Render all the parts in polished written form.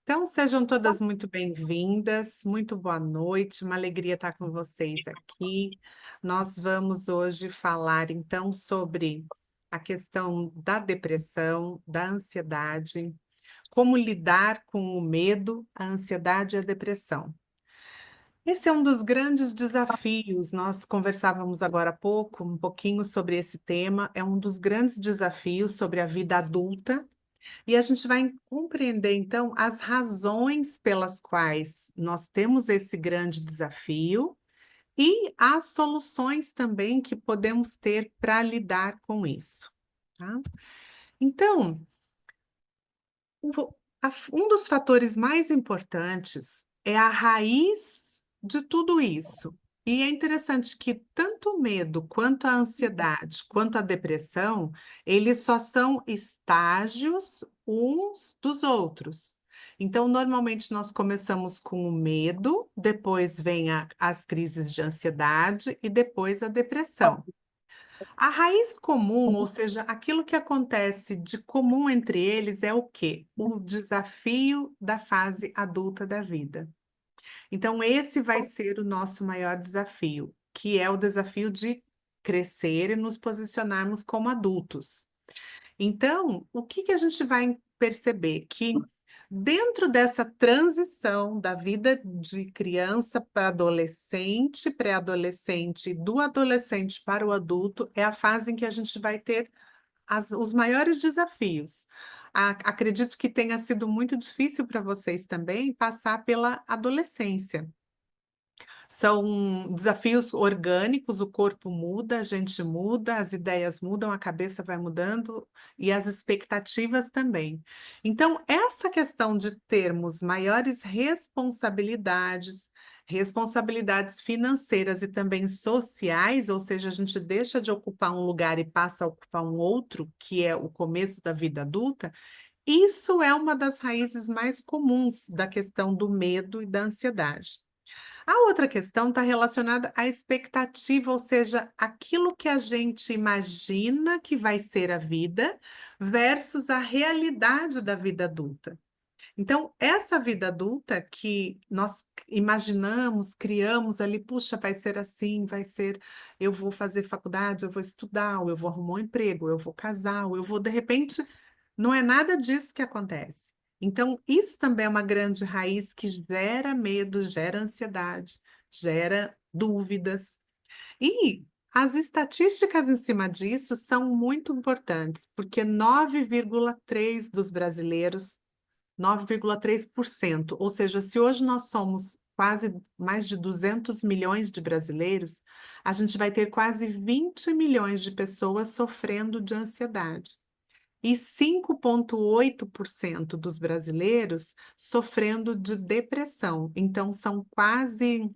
Então, sejam todas muito bem-vindas, muito boa noite, uma alegria estar com vocês aqui. Nós vamos hoje falar, então, sobre a questão da depressão, da ansiedade, como lidar com o medo, a ansiedade e a depressão. Esse é um dos grandes desafios, nós conversávamos agora há pouco, um pouquinho sobre esse tema, é um dos grandes desafios sobre a vida adulta e a gente vai compreender, então, as razões pelas quais nós temos esse grande desafio e as soluções também que podemos ter para lidar com isso, tá? Então, um dos fatores mais importantes é a raiz de tudo isso. E é interessante que tanto o medo, quanto a ansiedade, quanto a depressão, eles só são estágios uns dos outros. Então, normalmente nós começamos com o medo, depois vem as crises de ansiedade e depois a depressão. A raiz comum, ou seja, aquilo que acontece de comum entre eles é o quê? O desafio da fase adulta da vida. Então, esse vai ser o nosso maior desafio, que é o desafio de crescer e nos posicionarmos como adultos. Então, o que que a gente vai perceber? Que dentro dessa transição da vida de criança para adolescente, pré-adolescente, e do adolescente para o adulto, é a fase em que a gente vai ter os maiores desafios. Acredito que tenha sido muito difícil para vocês também passar pela adolescência. São desafios orgânicos, o corpo muda, a gente muda, as ideias mudam, a cabeça vai mudando e as expectativas também. Então, essa questão de termos maiores responsabilidades, responsabilidades financeiras e também sociais, ou seja, a gente deixa de ocupar um lugar e passa a ocupar um outro, que é o começo da vida adulta, isso é uma das raízes mais comuns da questão do medo e da ansiedade. A outra questão está relacionada à expectativa, ou seja, aquilo que a gente imagina que vai ser a vida versus a realidade da vida adulta. Então, essa vida adulta que nós imaginamos, criamos ali, puxa, vai ser assim, vai ser, eu vou fazer faculdade, eu vou estudar, ou eu vou arrumar um emprego, eu vou casar, ou eu vou, de repente, não é nada disso que acontece. Então, isso também é uma grande raiz que gera medo, gera ansiedade, gera dúvidas. E as estatísticas em cima disso são muito importantes, porque 9,3 dos brasileiros, 9,3%, ou seja, se hoje nós somos quase mais de 200 milhões de brasileiros, a gente vai ter quase 20 milhões de pessoas sofrendo de ansiedade e 5,8% dos brasileiros sofrendo de depressão. Então, são quase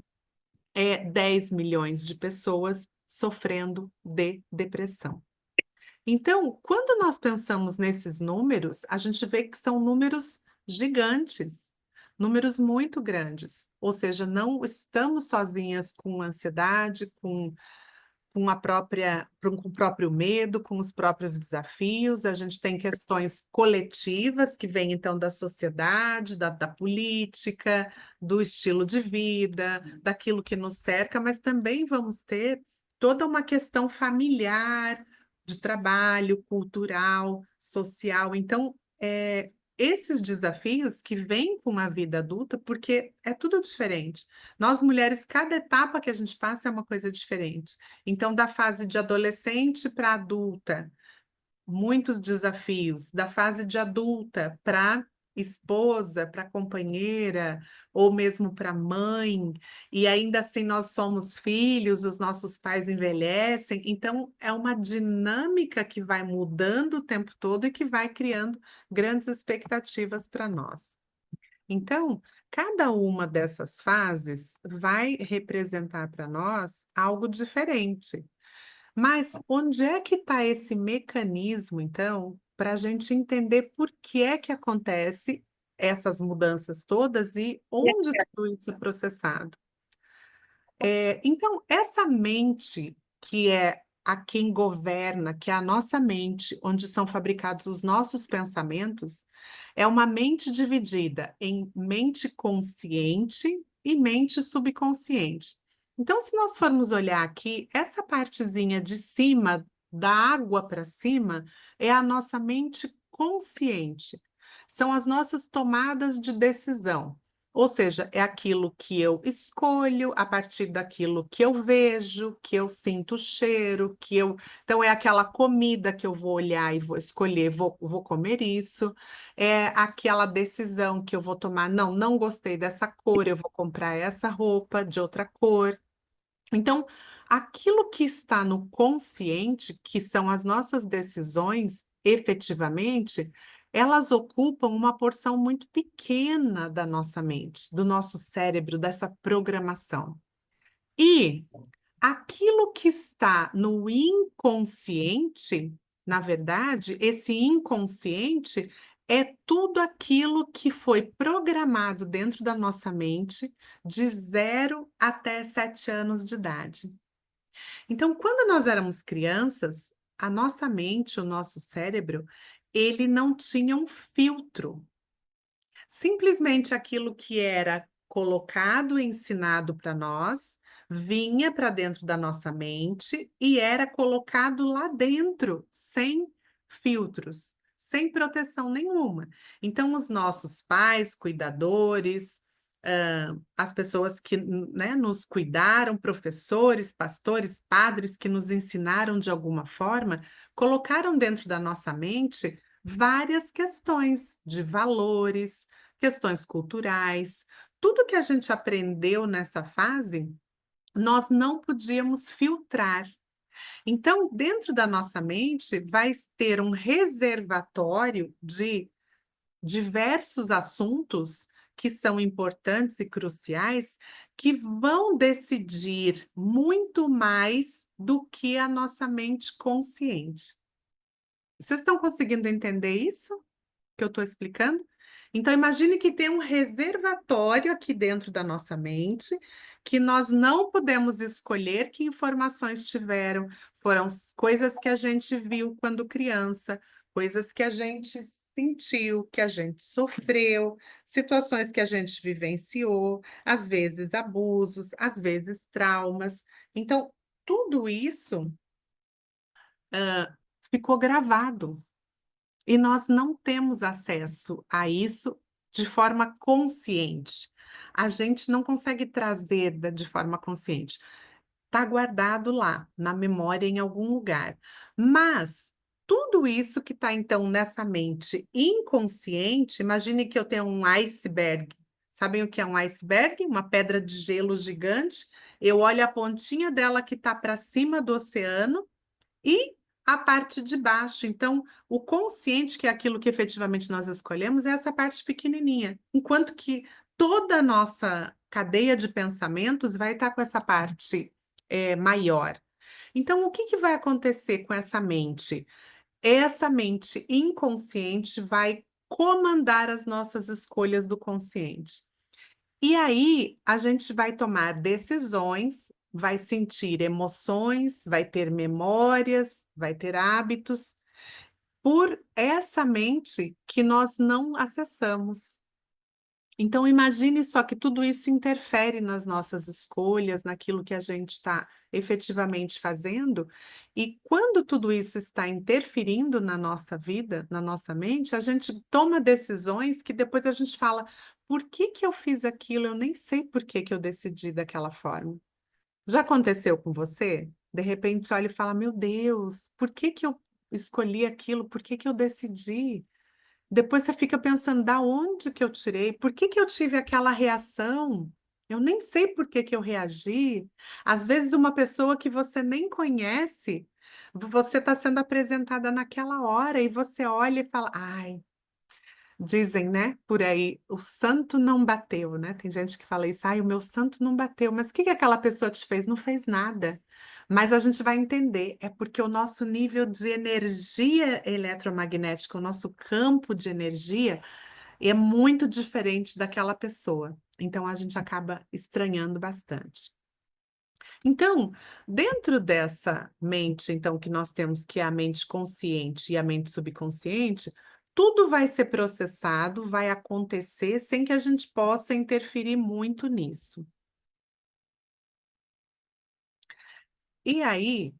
10 milhões de pessoas sofrendo de depressão. Então, quando nós pensamos nesses números, a gente vê que são números gigantes, números muito grandes. Ou seja, não estamos sozinhas com ansiedade, com o próprio medo, com os próprios desafios. A gente tem questões coletivas que vêm então da sociedade, da política, do estilo de vida, daquilo que nos cerca, mas também vamos ter toda uma questão familiar, de trabalho, cultural, social. Então, esses desafios que vêm com a vida adulta, porque é tudo diferente. Nós mulheres, cada etapa que a gente passa é uma coisa diferente. Então, da fase de adolescente para adulta, muitos desafios. Da fase de adulta para esposa, para companheira, ou mesmo para mãe, e ainda assim nós somos filhos, os nossos pais envelhecem. Então, é uma dinâmica que vai mudando o tempo todo e que vai criando grandes expectativas para nós. Então, cada uma dessas fases vai representar para nós algo diferente. Mas onde é que está esse mecanismo, então, para a gente entender por que é que acontece essas mudanças todas e onde tudo isso é processado? Então, essa mente que é a quem governa, que é a nossa mente, onde são fabricados os nossos pensamentos, é uma mente dividida em mente consciente e mente subconsciente. Então, se nós formos olhar aqui, essa partezinha de cima, da água para cima, é a nossa mente consciente. São as nossas tomadas de decisão. Ou seja, é aquilo que eu escolho a partir daquilo que eu vejo, que eu sinto o cheiro, que eu. Então, é aquela comida que eu vou olhar e vou escolher, vou comer isso. É aquela decisão que eu vou tomar, não, não gostei dessa cor, eu vou comprar essa roupa de outra cor. Então, aquilo que está no consciente, que são as nossas decisões, efetivamente, elas ocupam uma porção muito pequena da nossa mente, do nosso cérebro, dessa programação. E aquilo que está no inconsciente, na verdade, esse inconsciente é tudo aquilo que foi programado dentro da nossa mente de 0 até 7 anos de idade. Então, quando nós éramos crianças, a nossa mente, o nosso cérebro, ele não tinha um filtro. Simplesmente aquilo que era colocado e ensinado para nós vinha para dentro da nossa mente e era colocado lá dentro, sem filtros, sem proteção nenhuma. Então, os nossos pais, cuidadores, as pessoas que, né, nos cuidaram, professores, pastores, padres que nos ensinaram de alguma forma, colocaram dentro da nossa mente várias questões de valores, questões culturais, tudo que a gente aprendeu nessa fase, nós não podíamos filtrar. Então, dentro da nossa mente, vai ter um reservatório de diversos assuntos que são importantes e cruciais, que vão decidir muito mais do que a nossa mente consciente. Vocês estão conseguindo entender isso que eu estou explicando? Então, imagine que tem um reservatório aqui dentro da nossa mente, que nós não podemos escolher que informações tiveram, foram coisas que a gente viu quando criança, coisas que a gente sentiu, que a gente sofreu, situações que a gente vivenciou, às vezes abusos, às vezes traumas. Então, tudo isso, ficou gravado. E nós não temos acesso a isso de forma consciente. A gente não consegue trazer de forma consciente. Está guardado lá, na memória, em algum lugar. Mas tudo isso que está, então, nessa mente inconsciente, imagine que eu tenho um iceberg. Sabem o que é um iceberg? Uma pedra de gelo gigante. Eu olho a pontinha dela que está para cima do oceano e a parte de baixo. Então, o consciente, que é aquilo que efetivamente nós escolhemos, é essa parte pequenininha. Enquanto que toda a nossa cadeia de pensamentos vai estar com essa parte maior. Então, o que que vai acontecer com essa mente? Essa mente inconsciente vai comandar as nossas escolhas do consciente. E aí a gente vai tomar decisões, vai sentir emoções, vai ter memórias, vai ter hábitos, por essa mente que nós não acessamos. Então, imagine só que tudo isso interfere nas nossas escolhas, naquilo que a gente está efetivamente fazendo, e quando tudo isso está interferindo na nossa vida, na nossa mente, a gente toma decisões que depois a gente fala: por que que eu fiz aquilo? Eu nem sei por que que eu decidi daquela forma. Já aconteceu com você? De repente, olha e fala: meu Deus, por que que eu escolhi aquilo? Por que que eu decidi? Depois você fica pensando, da onde que eu tirei? Por que que eu tive aquela reação? Eu nem sei por que que eu reagi. Às vezes, uma pessoa que você nem conhece, você está sendo apresentada naquela hora e você olha e fala, ai, dizem, né, por aí, o santo não bateu, né? Tem gente que fala isso, ai, o meu santo não bateu. Mas o que que aquela pessoa te fez? Não fez nada. Mas a gente vai entender, é porque o nosso nível de energia eletromagnética, o nosso campo de energia é muito diferente daquela pessoa. Então a gente acaba estranhando bastante. Então, dentro dessa mente, então, que nós temos, que é a mente consciente e a mente subconsciente, tudo vai ser processado, vai acontecer sem que a gente possa interferir muito nisso. E aí,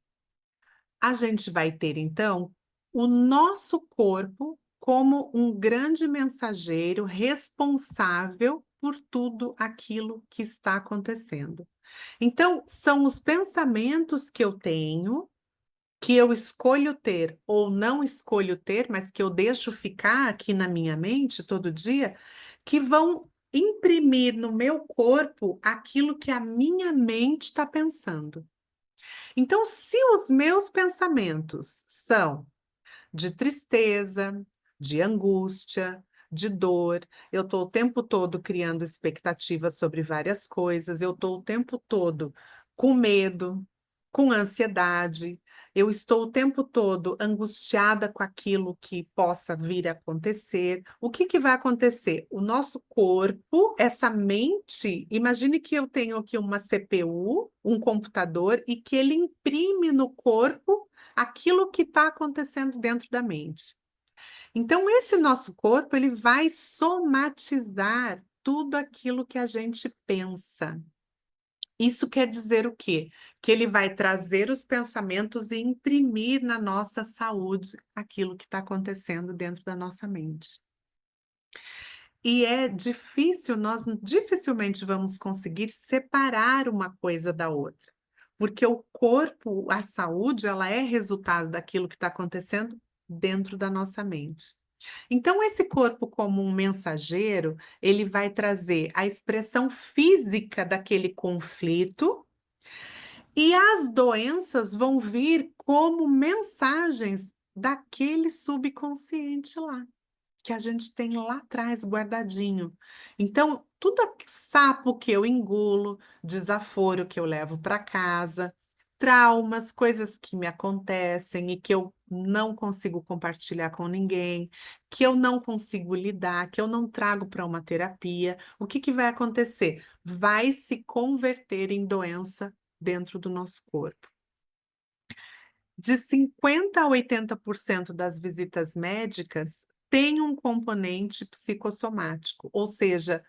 a gente vai ter, então, o nosso corpo como um grande mensageiro responsável por tudo aquilo que está acontecendo. Então, são os pensamentos que eu tenho, que eu escolho ter ou não escolho ter, mas que eu deixo ficar aqui na minha mente todo dia, que vão imprimir no meu corpo aquilo que a minha mente está pensando. Então, se os meus pensamentos são de tristeza, de angústia, de dor. Eu estou o tempo todo criando expectativas sobre várias coisas, eu estou o tempo todo com medo, com ansiedade, eu estou o tempo todo angustiada com aquilo que possa vir a acontecer. O que que vai acontecer? O nosso corpo, essa mente, imagine que eu tenho aqui uma CPU, um computador, e que ele imprime no corpo aquilo que está acontecendo dentro da mente. Então, esse nosso corpo, ele vai somatizar tudo aquilo que a gente pensa. Isso quer dizer o quê? Que ele vai trazer os pensamentos e imprimir na nossa saúde aquilo que está acontecendo dentro da nossa mente. E é difícil, nós dificilmente vamos conseguir separar uma coisa da outra, porque o corpo, a saúde, ela é resultado daquilo que está acontecendo dentro da nossa mente. Então, esse corpo como um mensageiro, ele vai trazer a expressão física daquele conflito e as doenças vão vir como mensagens daquele subconsciente lá que a gente tem lá atrás guardadinho. Então, tudo sapo que eu engulo, desaforo que eu levo para casa, traumas, coisas que me acontecem e que eu não consigo compartilhar com ninguém, que eu não consigo lidar, que eu não trago para uma terapia, o que que vai acontecer? Vai se converter em doença dentro do nosso corpo. De 50 a 80% das visitas médicas tem um componente psicossomático, ou seja,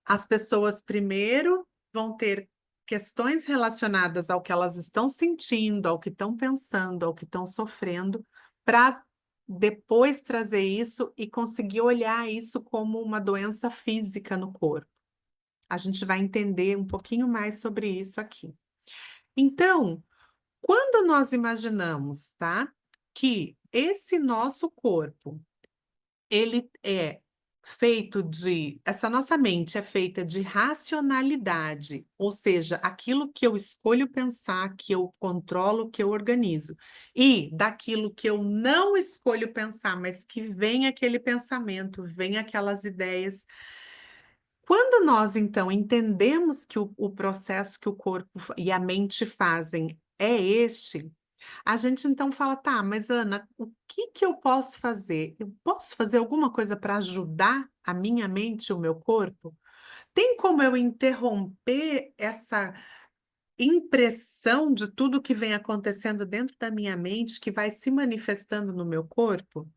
as pessoas primeiro vão ter questões relacionadas ao que elas estão sentindo, ao que estão pensando, ao que estão sofrendo, para depois trazer isso e conseguir olhar isso como uma doença física no corpo. A gente vai entender um pouquinho mais sobre isso aqui. Então, quando nós imaginamos, tá, que esse nosso corpo, ele é feito de essa nossa mente é feita de racionalidade, ou seja, aquilo que eu escolho pensar, que eu controlo, que eu organizo, e daquilo que eu não escolho pensar, mas que vem aquele pensamento, vem aquelas ideias. Quando nós, então, entendemos que o processo que o corpo e a mente fazem é este, a gente então fala: "Tá, mas Ana, o que que eu posso fazer? Eu posso fazer alguma coisa para ajudar a minha mente e o meu corpo? Tem como eu interromper essa impressão de tudo que vem acontecendo dentro da minha mente, que vai se manifestando no meu corpo?"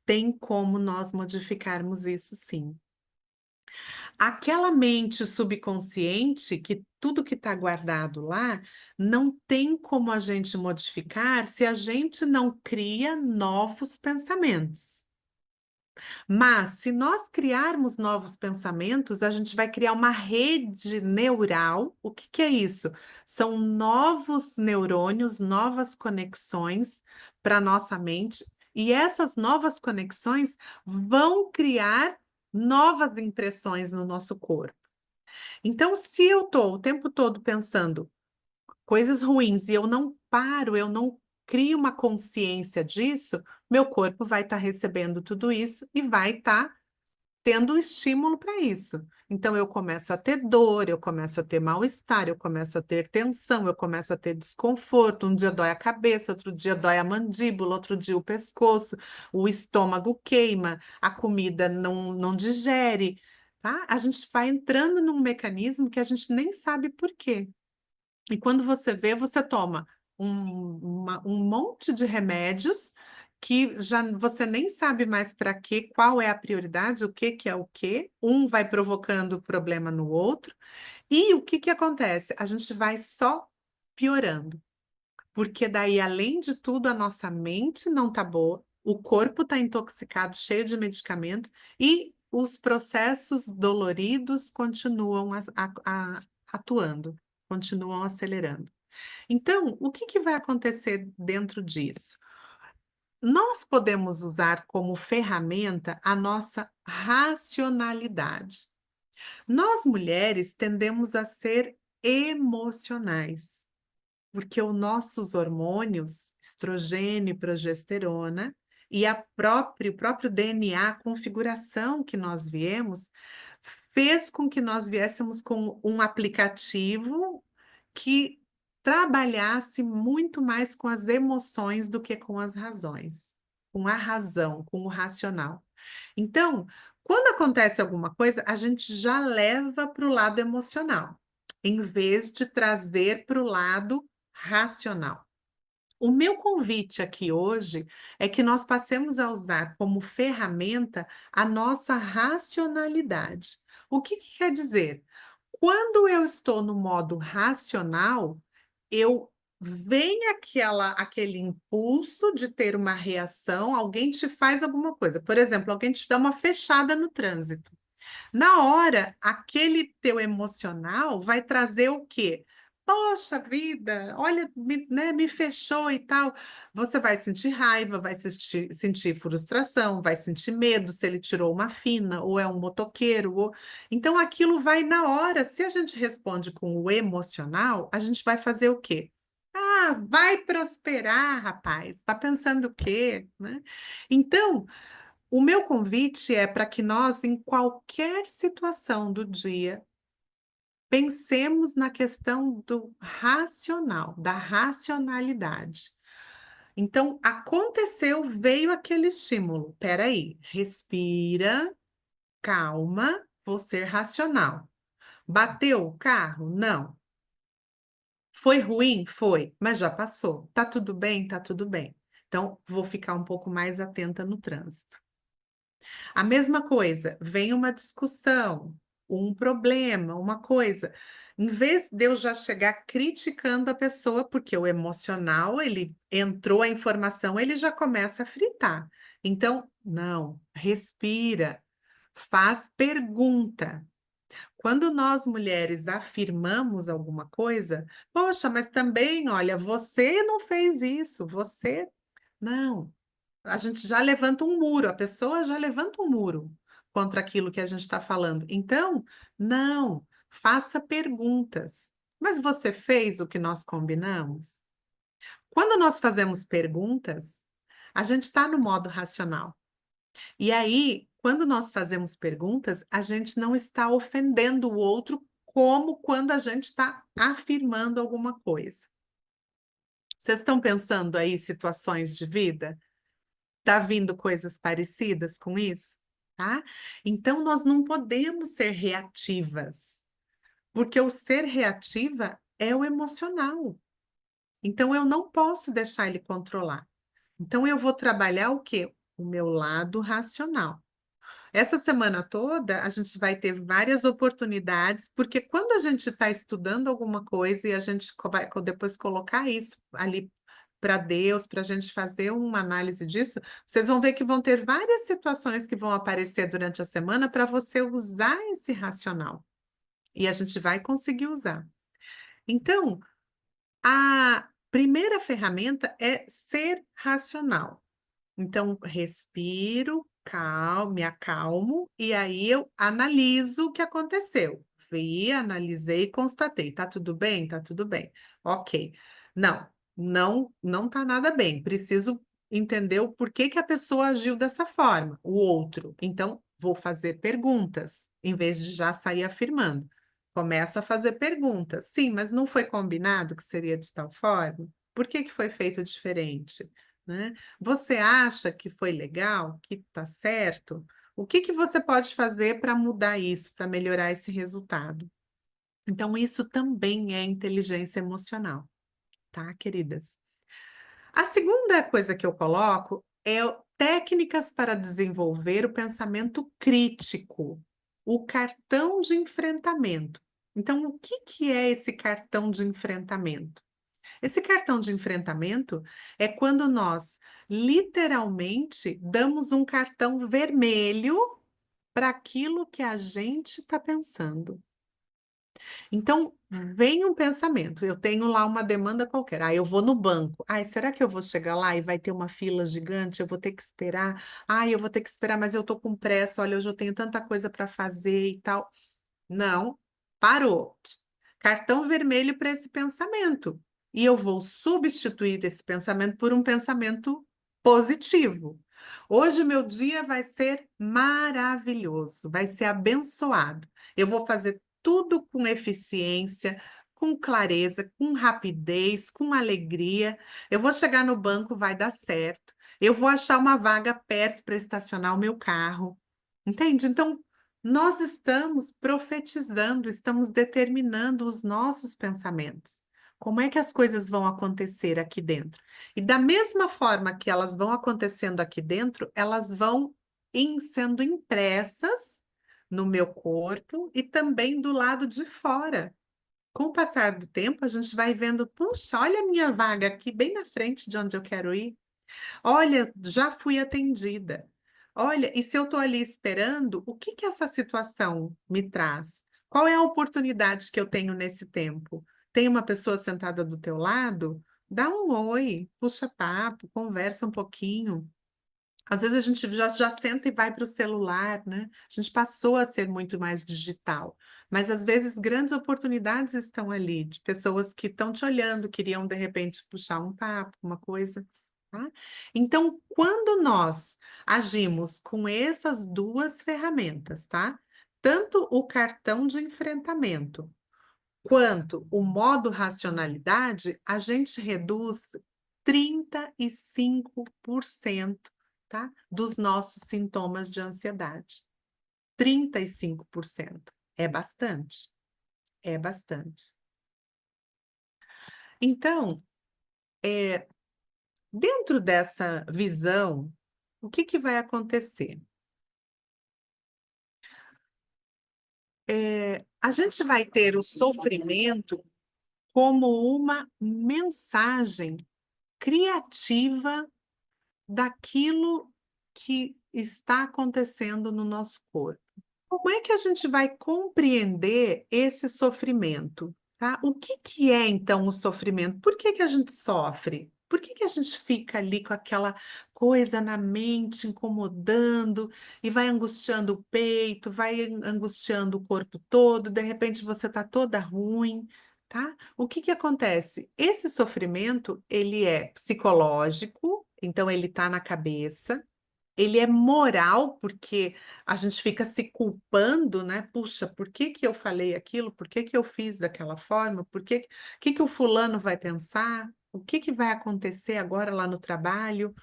Tem como nós modificarmos isso sim. Aquela mente subconsciente, que tudo que está guardado lá, não tem como a gente modificar se a gente não cria novos pensamentos. Mas, se nós criarmos novos pensamentos, a gente vai criar uma rede neural. O que que é isso? São novos neurônios, novas conexões para a nossa mente, e essas novas conexões vão criar novas impressões no nosso corpo. Então, se eu estou o tempo todo pensando coisas ruins e eu não paro, eu não crio uma consciência disso, meu corpo vai estar recebendo tudo isso e vai estar tendo um estímulo para isso. Então, eu começo a ter dor, eu começo a ter mal-estar, eu começo a ter tensão, eu começo a ter desconforto. Um dia dói a cabeça, outro dia dói a mandíbula, outro dia o pescoço, o estômago queima, a comida não digere, tá? A gente vai entrando num mecanismo que a gente nem sabe por quê. E quando você vê, você toma um monte de remédios que já você nem sabe mais para quê, qual é a prioridade, o que que é o quê. Um vai provocando problema no outro. E o que que acontece? A gente vai só piorando. Porque daí, além de tudo, a nossa mente não tá boa, o corpo está intoxicado, cheio de medicamento, e os processos doloridos continuam atuando, continuam acelerando. Então, o que que vai acontecer dentro disso? Nós podemos usar como ferramenta a nossa racionalidade. Nós mulheres tendemos a ser emocionais. Porque os nossos hormônios, estrogênio e progesterona, e o próprio DNA, a configuração que nós viemos, fez com que nós viéssemos com um aplicativo que trabalhasse muito mais com as emoções do que com as razões, com a razão, com o racional. Então, quando acontece alguma coisa, a gente já leva para o lado emocional, em vez de trazer para o lado racional. O meu convite aqui hoje é que nós passemos a usar como ferramenta a nossa racionalidade. O que que quer dizer? Quando eu estou no modo racional, eu vem aquele impulso de ter uma reação, alguém te faz alguma coisa. Por exemplo, alguém te dá uma fechada no trânsito. Na hora, aquele teu emocional vai trazer o quê? Poxa vida, olha, me fechou e tal. Você vai sentir raiva, vai sentir frustração, vai sentir medo se ele tirou uma fina, ou é um motoqueiro. Então, aquilo vai na hora. Se a gente responde com o emocional, a gente vai fazer o quê? Ah, vai prosperar, rapaz. Tá pensando o quê? Né? Então, o meu convite é para que nós, em qualquer situação do dia, pensemos na questão do racional, da racionalidade. Então, aconteceu, veio aquele estímulo. Peraí, respira, calma, vou ser racional. Bateu o carro? Não. Foi ruim? Foi, mas já passou. Tá tudo bem? Tá tudo bem. Então, vou ficar um pouco mais atenta no trânsito. A mesma coisa, vem uma discussão, um problema, uma coisa. Em vez de eu já chegar criticando a pessoa, porque o emocional, ele entrou a informação, ele já começa a fritar. Então, não, respira, faz pergunta. Quando nós mulheres afirmamos alguma coisa, poxa, mas também, olha, você não fez isso, você. Não, a gente já levanta um muro, a pessoa já levanta um muro contra aquilo que a gente está falando. Então, não, faça perguntas. Mas você fez o que nós combinamos? Quando nós fazemos perguntas, a gente está no modo racional. E aí, quando nós fazemos perguntas, a gente não está ofendendo o outro como quando a gente está afirmando alguma coisa. Vocês estão pensando aí situações de vida? Tá vindo coisas parecidas com isso, tá? Então, nós não podemos ser reativas, porque o ser reativa é o emocional. Então, eu não posso deixar ele controlar. Então, eu vou trabalhar o quê? O meu lado racional. Essa semana toda, a gente vai ter várias oportunidades, porque quando a gente está estudando alguma coisa e a gente vai depois colocar isso ali para Deus, para a gente fazer uma análise disso, vocês vão ver que vão ter várias situações que vão aparecer durante a semana para você usar esse racional. E a gente vai conseguir usar. Então, a primeira ferramenta é ser racional. Então, respiro, me acalmo, e aí eu analiso o que aconteceu. Vi, analisei, constatei. Tá tudo bem? Tá tudo bem. Ok. Não, não tá nada bem. Preciso entender o porquê que a pessoa agiu dessa forma, o outro. Então, vou fazer perguntas, em vez de já sair afirmando. Começo a fazer perguntas. Sim, mas não foi combinado que seria de tal forma? Por que que foi feito diferente? Né? Você acha que foi legal, que está certo? O que que você pode fazer para mudar isso, para melhorar esse resultado? Então, isso também é inteligência emocional, tá, queridas? A segunda coisa que eu coloco é técnicas para desenvolver o pensamento crítico, o cartão de enfrentamento. Então, o que que é esse cartão de enfrentamento? Esse cartão de enfrentamento é quando nós literalmente damos um cartão vermelho para aquilo que a gente está pensando. Então, vem um pensamento, eu tenho lá uma demanda qualquer, eu vou no banco, será que eu vou chegar lá e vai ter uma fila gigante, eu vou ter que esperar, eu vou ter que esperar, mas eu tô com pressa, olha, hoje eu tenho tanta coisa para fazer e tal. Não, parou. Cartão vermelho para esse pensamento. E eu vou substituir esse pensamento por um pensamento positivo. Hoje meu dia vai ser maravilhoso, vai ser abençoado. Eu vou fazer tudo com eficiência, com clareza, com rapidez, com alegria. Eu vou chegar no banco, vai dar certo. Eu vou achar uma vaga perto para estacionar o meu carro. Entende? Então, nós estamos profetizando, estamos determinando os nossos pensamentos. Como é que as coisas vão acontecer aqui dentro? E da mesma forma que elas vão acontecendo aqui dentro, elas vão sendo impressas no meu corpo e também do lado de fora. Com o passar do tempo, a gente vai vendo, puxa, olha a minha vaga aqui bem na frente de onde eu quero ir. Olha, já fui atendida. Olha, e se eu estou ali esperando, o que que essa situação me traz? Qual é a oportunidade que eu tenho nesse tempo? Tem uma pessoa sentada do teu lado? Dá um oi, puxa papo, conversa um pouquinho. Às vezes a gente já senta e vai para o celular, né? A gente passou a ser muito mais digital, mas às vezes grandes oportunidades estão ali, de pessoas que estão te olhando, queriam de repente puxar um papo, uma coisa, tá? Então, quando nós agimos com essas duas ferramentas, tá? Tanto o cartão de enfrentamento quanto o modo racionalidade, a gente reduz 35%, tá? Dos nossos sintomas de ansiedade. 35%. É bastante. É bastante. Então, dentro dessa visão, o que que vai acontecer? A gente vai ter o sofrimento como uma mensagem criativa daquilo que está acontecendo no nosso corpo. Como é que a gente vai compreender esse sofrimento, tá? O que que é então o sofrimento? Por que que a gente sofre? Por que que a gente fica ali com aquela coisa na mente incomodando e vai angustiando o peito, vai angustiando o corpo todo, de repente você está toda ruim, tá? O que que acontece? Esse sofrimento, ele é psicológico, então ele está na cabeça, ele é moral, porque a gente fica se culpando, né? Puxa, por que que eu falei aquilo? Por que que eu fiz daquela forma? Que o fulano vai pensar? O que que vai acontecer agora lá no trabalho?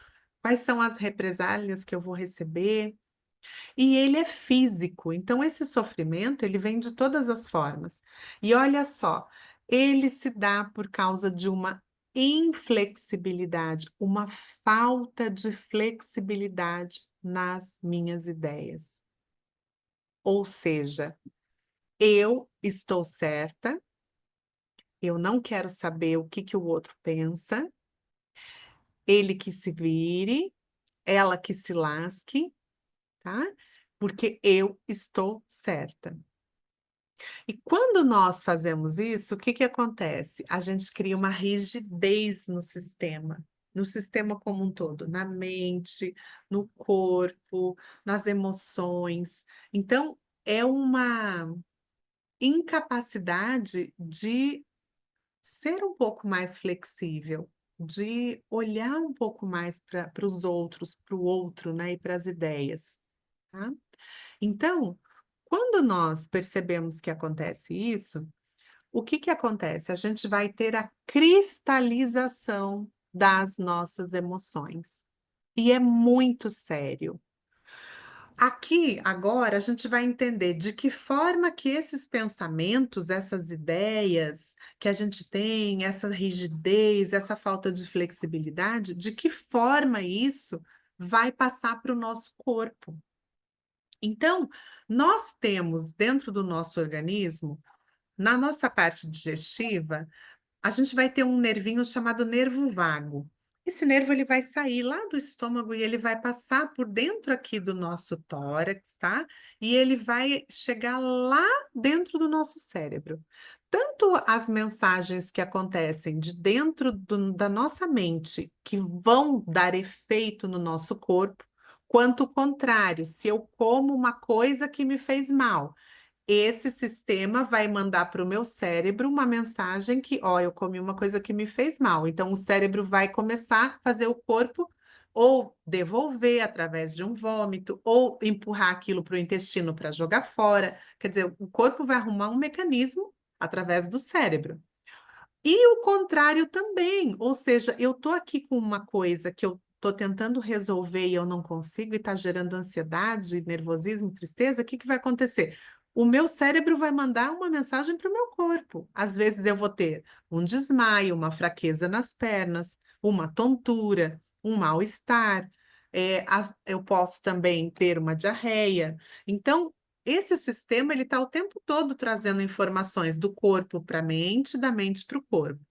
Quais são as represálias que eu vou receber? E ele é físico, então esse sofrimento, ele vem de todas as formas. E olha só, ele se dá por causa de uma inflexibilidade, uma falta de flexibilidade nas minhas ideias. Ou seja, eu estou certa, eu não quero saber o que que o outro pensa, ele que se vire, ela que se lasque, tá? Porque eu estou certa. E quando nós fazemos isso, o que que acontece? A gente cria uma rigidez no sistema como um todo, na mente, no corpo, nas emoções. Então, é uma incapacidade de ser um pouco mais flexível, de olhar um pouco mais para os outros, para o outro, né, e para as ideias, tá? Então, quando nós percebemos que acontece isso, o que que acontece? A gente vai ter a cristalização das nossas emoções. E é muito sério. Aqui, agora, a gente vai entender de que forma que esses pensamentos, essas ideias que a gente tem, essa rigidez, essa falta de flexibilidade, de que forma isso vai passar para o nosso corpo. Então, nós temos dentro do nosso organismo, na nossa parte digestiva, a gente vai ter um nervinho chamado nervo vago. Esse nervo ele vai sair lá do estômago e ele vai passar por dentro aqui do nosso tórax, tá? E ele vai chegar lá dentro do nosso cérebro. Tanto as mensagens que acontecem de dentro da nossa mente, que vão dar efeito no nosso corpo, quanto o contrário, se eu como uma coisa que me fez mal, esse sistema vai mandar para o meu cérebro uma mensagem que, ó, eu comi uma coisa que me fez mal. Então, o cérebro vai começar a fazer o corpo ou devolver através de um vômito, ou empurrar aquilo para o intestino para jogar fora. Quer dizer, o corpo vai arrumar um mecanismo através do cérebro. E o contrário também, ou seja, eu estou aqui com uma coisa que eu estou tentando resolver e eu não consigo e está gerando ansiedade, nervosismo, tristeza, o que que vai acontecer? O meu cérebro vai mandar uma mensagem para o meu corpo. Às vezes eu vou ter um desmaio, uma fraqueza nas pernas, uma tontura, um mal-estar. Eu posso também ter uma diarreia. Então, esse sistema ele está o tempo todo trazendo informações do corpo para a mente, da mente para o corpo.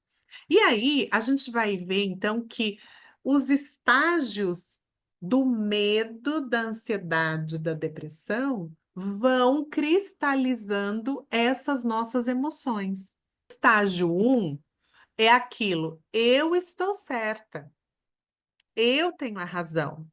E aí a gente vai ver então que os estágios do medo, da ansiedade, da depressão vão cristalizando essas nossas emoções. Estágio um é aquilo, eu estou certa, eu tenho a razão.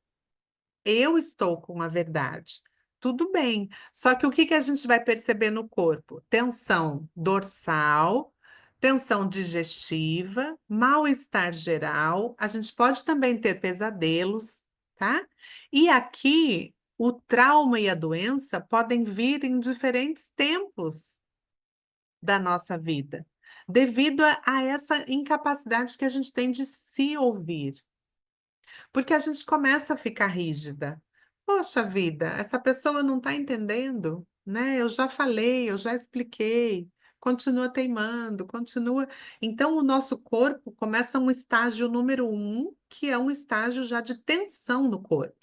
Eu estou com a verdade. Tudo bem. Só que o que que a gente vai perceber no corpo? Tensão dorsal, tensão digestiva, mal-estar geral. A gente pode também ter pesadelos, tá? E aqui o trauma e a doença podem vir em diferentes tempos da nossa vida, devido a essa incapacidade que a gente tem de se ouvir. Porque a gente começa a ficar rígida. Poxa vida, essa pessoa não está entendendo, né? Eu já falei, eu já expliquei, continua teimando, continua. Então, o nosso corpo começa um estágio número um, que é um estágio já de tensão no corpo.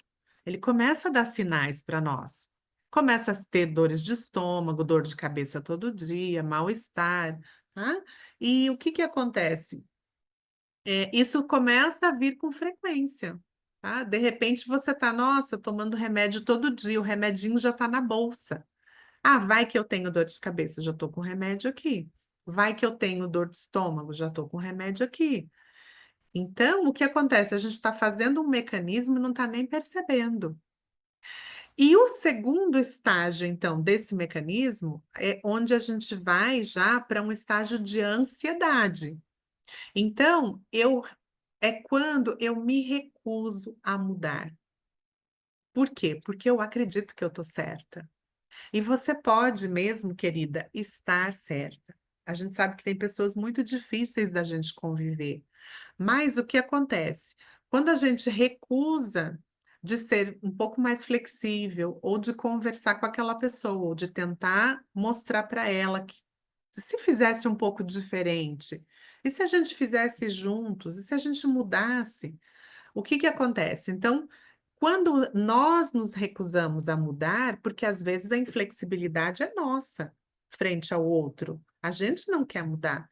Ele começa a dar sinais para nós. Começa a ter dores de estômago, dor de cabeça todo dia, mal-estar, tá? E o que que acontece? Isso começa a vir com frequência, tá? De repente você tá, nossa, tomando remédio todo dia, o remedinho já tá na bolsa. Ah, vai que eu tenho dor de cabeça, já tô com remédio aqui. Vai que eu tenho dor de estômago, já tô com remédio aqui. Então, o que acontece? A gente está fazendo um mecanismo e não está nem percebendo. E o segundo estágio, então, desse mecanismo é onde a gente vai já para um estágio de ansiedade. Então, é quando eu me recuso a mudar. Por quê? Porque eu acredito que eu estou certa. E você pode mesmo, querida, estar certa. A gente sabe que tem pessoas muito difíceis da gente conviver. Mas o que acontece? Quando a gente recusa de ser um pouco mais flexível, ou de conversar com aquela pessoa, ou de tentar mostrar para ela que se fizesse um pouco diferente, e se a gente fizesse juntos, e se a gente mudasse? O que que acontece? Então, quando nós nos recusamos a mudar, porque às vezes a inflexibilidade é nossa frente ao outro, a gente não quer mudar.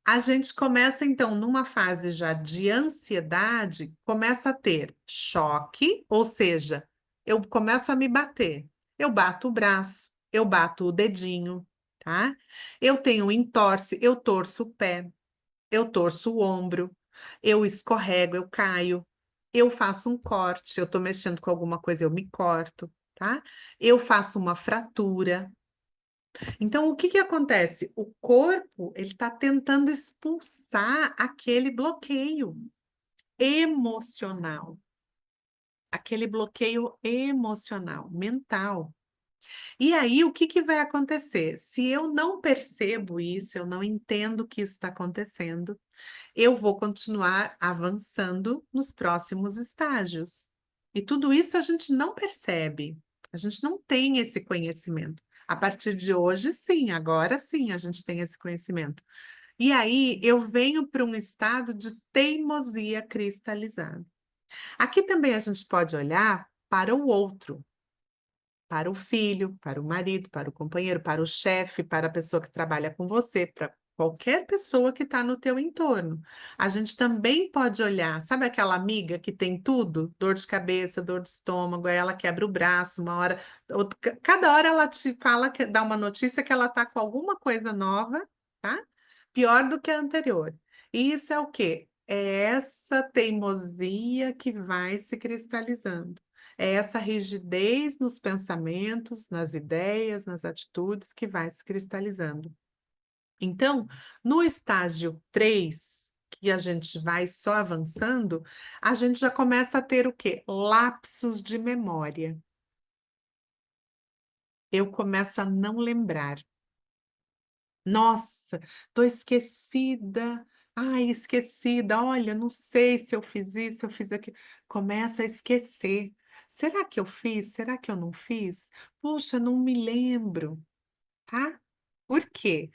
A gente começa então numa fase já de ansiedade, começa a ter choque, ou seja, eu começo a me bater. Eu bato o braço, eu bato o dedinho, tá? Eu tenho um entorse, eu torço o pé, eu torço o ombro, eu escorrego, eu caio, eu faço um corte, eu estou mexendo com alguma coisa, eu me corto, tá? Eu faço uma fratura. Então, o que que acontece? O corpo, ele está tentando expulsar aquele bloqueio emocional, aquele bloqueio emocional, mental. E aí, o que que vai acontecer? Se eu não percebo isso, eu não entendo que isso está acontecendo, eu vou continuar avançando nos próximos estágios. E tudo isso a gente não percebe. A gente não tem esse conhecimento. A partir de hoje, sim, agora sim a gente tem esse conhecimento. E aí eu venho para um estado de teimosia cristalizada. Aqui também a gente pode olhar para o outro, para o filho, para o marido, para o companheiro, para o chefe, para a pessoa que trabalha com você, para qualquer pessoa que está no teu entorno. A gente também pode olhar, sabe aquela amiga que tem tudo? Dor de cabeça, dor de estômago, aí ela quebra o braço, uma hora, cada hora ela te fala, dá uma notícia que ela está com alguma coisa nova, tá? Pior do que a anterior. E isso é o quê? É essa teimosia que vai se cristalizando. É essa rigidez nos pensamentos, nas ideias, nas atitudes que vai se cristalizando. Então, no estágio 3, que a gente vai só avançando, a gente já começa a ter o quê? Lapsos de memória. Eu começo a não lembrar. Nossa, tô esquecida. Ai, esquecida. Olha, não sei se eu fiz isso, se eu fiz aquilo. Começa a esquecer. Será que eu fiz? Será que eu não fiz? Puxa, não me lembro, tá? Por quê?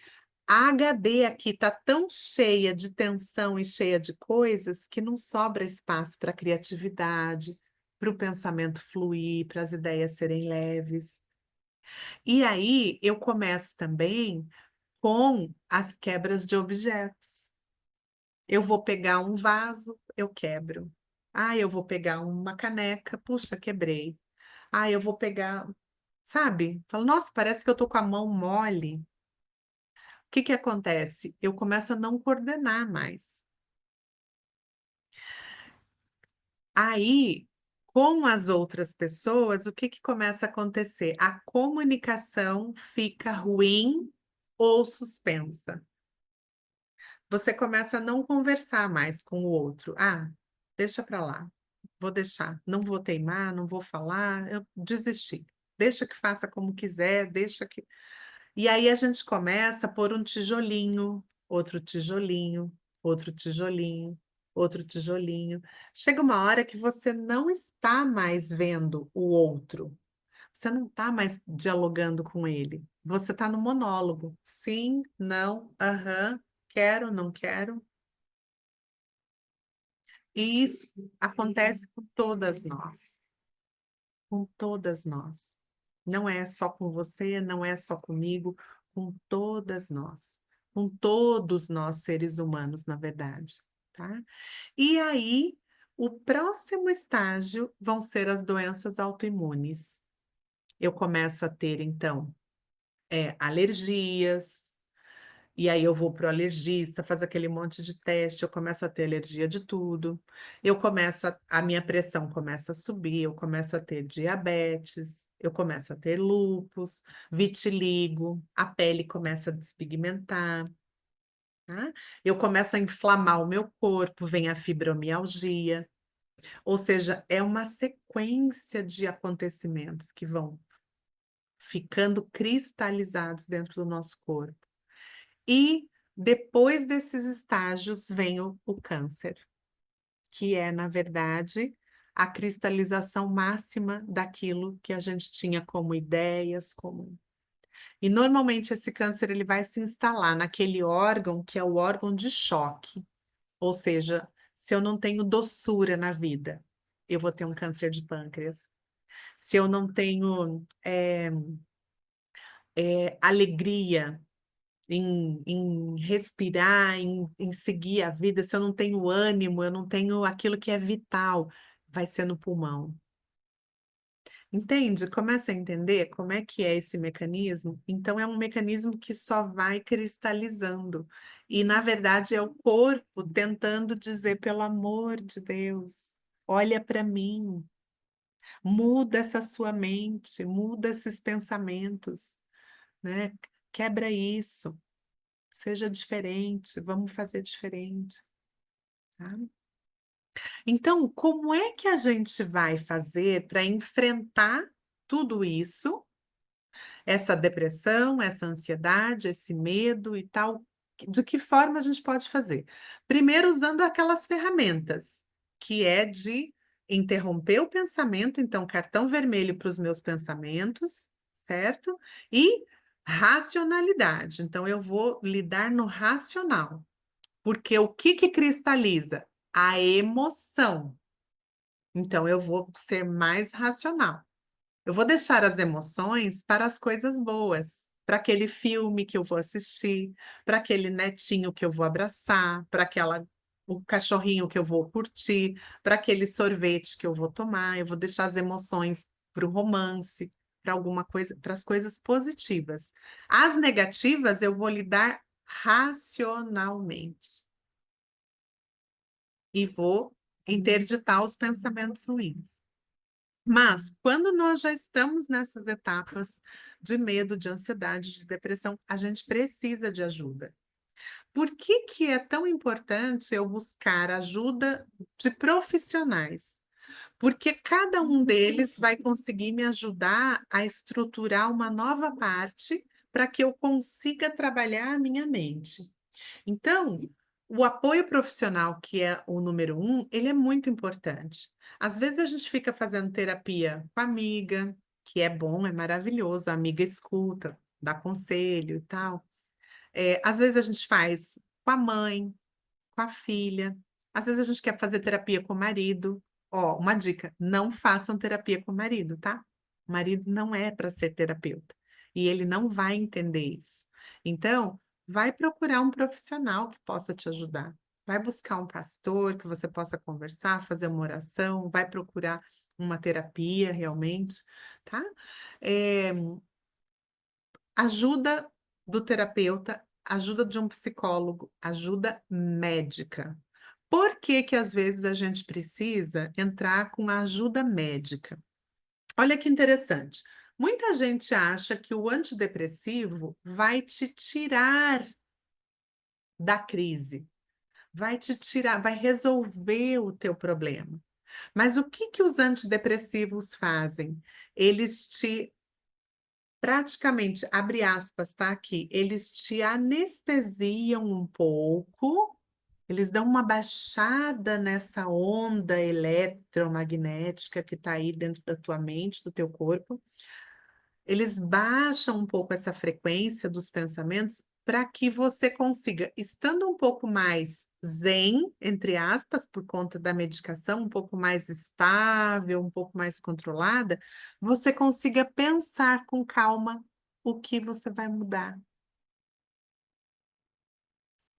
A HD aqui tá tão cheia de tensão e cheia de coisas que não sobra espaço para criatividade, para o pensamento fluir, para as ideias serem leves. E aí eu começo também com as quebras de objetos. Eu vou pegar um vaso, eu quebro. Ah, eu vou pegar uma caneca, puxa, quebrei. Ah, eu vou pegar, sabe? Falo, nossa, parece que eu tô com a mão mole. O que que acontece? Eu começo a não coordenar mais. Aí, com as outras pessoas, o que que começa a acontecer? A comunicação fica ruim ou suspensa. Você começa a não conversar mais com o outro. Ah, deixa para lá. Vou deixar. Não vou teimar, não vou falar. Eu desisti. Deixa que faça como quiser, deixa que. E aí a gente começa a pôr um tijolinho, outro tijolinho, outro tijolinho, outro tijolinho. Chega uma hora que você não está mais vendo o outro. Você não está mais dialogando com ele. Você está no monólogo. Sim, não, aham, quero, não quero. E isso acontece com todas nós, com todas nós. Não é só com você, não é só comigo, com todas nós, com todos nós seres humanos, na verdade, tá? E aí, o próximo estágio vão ser as doenças autoimunes. Eu começo a ter, então, alergias. E aí eu vou para o alergista, faz aquele monte de teste, eu começo a ter alergia de tudo. Eu começo a minha pressão começa a subir, eu começo a ter diabetes, eu começo a ter lúpus, vitiligo, a pele começa a despigmentar, tá? Eu começo a inflamar o meu corpo, vem a fibromialgia. Ou seja, é uma sequência de acontecimentos que vão ficando cristalizados dentro do nosso corpo. E depois desses estágios vem o câncer, que é, na verdade, a cristalização máxima daquilo que a gente tinha como ideias, como... E normalmente esse câncer ele vai se instalar naquele órgão que é o órgão de choque. Ou seja, se eu não tenho doçura na vida, eu vou ter um câncer de pâncreas. Se eu não tenho alegria em respirar, em seguir a vida, se eu não tenho ânimo, eu não tenho aquilo que é vital, vai ser no pulmão. Entende? Começa a entender como é que é esse mecanismo? Então, é um mecanismo que só vai cristalizando. E, na verdade, é o corpo tentando dizer, pelo amor de Deus, olha para mim, muda essa sua mente, muda esses pensamentos, né? Quebra isso. Seja diferente, vamos fazer diferente, tá? Então, como é que a gente vai fazer para enfrentar tudo isso, essa depressão, essa ansiedade, esse medo e tal? De que forma a gente pode fazer? Primeiro, usando aquelas ferramentas, que é de interromper o pensamento, então cartão vermelho para os meus pensamentos, certo? E racionalidade. Então eu vou lidar no racional, porque o que que cristaliza? A emoção. Então eu vou ser mais racional. Eu vou deixar as emoções para as coisas boas, para aquele filme que eu vou assistir, para aquele netinho que eu vou abraçar, para aquela o cachorrinho que eu vou curtir, para aquele sorvete que eu vou tomar. Eu vou deixar as emoções para o romance, para alguma coisa, para as coisas positivas. As negativas eu vou lidar racionalmente e vou interditar os pensamentos ruins. Mas, quando nós já estamos nessas etapas de medo, de ansiedade, de depressão, a gente precisa de ajuda. Por que que é tão importante eu buscar ajuda de profissionais? Porque cada um deles vai conseguir me ajudar a estruturar uma nova parte para que eu consiga trabalhar a minha mente. Então, o apoio profissional, que é o número um, ele é muito importante. Às vezes a gente fica fazendo terapia com a amiga, que é bom, é maravilhoso, a amiga escuta, dá conselho e tal. Às vezes a gente faz com a mãe, com a filha. Às vezes a gente quer fazer terapia com o marido. Ó, uma dica: não façam terapia com o marido, tá? O marido não é para ser terapeuta e ele não vai entender isso. Então, vai procurar um profissional que possa te ajudar. Vai buscar um pastor que você possa conversar, fazer uma oração, vai procurar uma terapia realmente, tá? Eh, Ajuda do terapeuta, ajuda de um psicólogo, ajuda médica. Por que que às vezes a gente precisa entrar com a ajuda médica? Olha que interessante. Muita gente acha que o antidepressivo vai te tirar da crise, vai te tirar, vai resolver o teu problema. Mas o que que os antidepressivos fazem? Eles te praticamente, abre aspas, tá aqui, eles te anestesiam um pouco, eles dão uma baixada nessa onda eletromagnética que está aí dentro da tua mente, do teu corpo. Eles baixam um pouco essa frequência dos pensamentos para que você consiga, estando um pouco mais zen, entre aspas, por conta da medicação, um pouco mais estável, um pouco mais controlada, você consiga pensar com calma o que você vai mudar,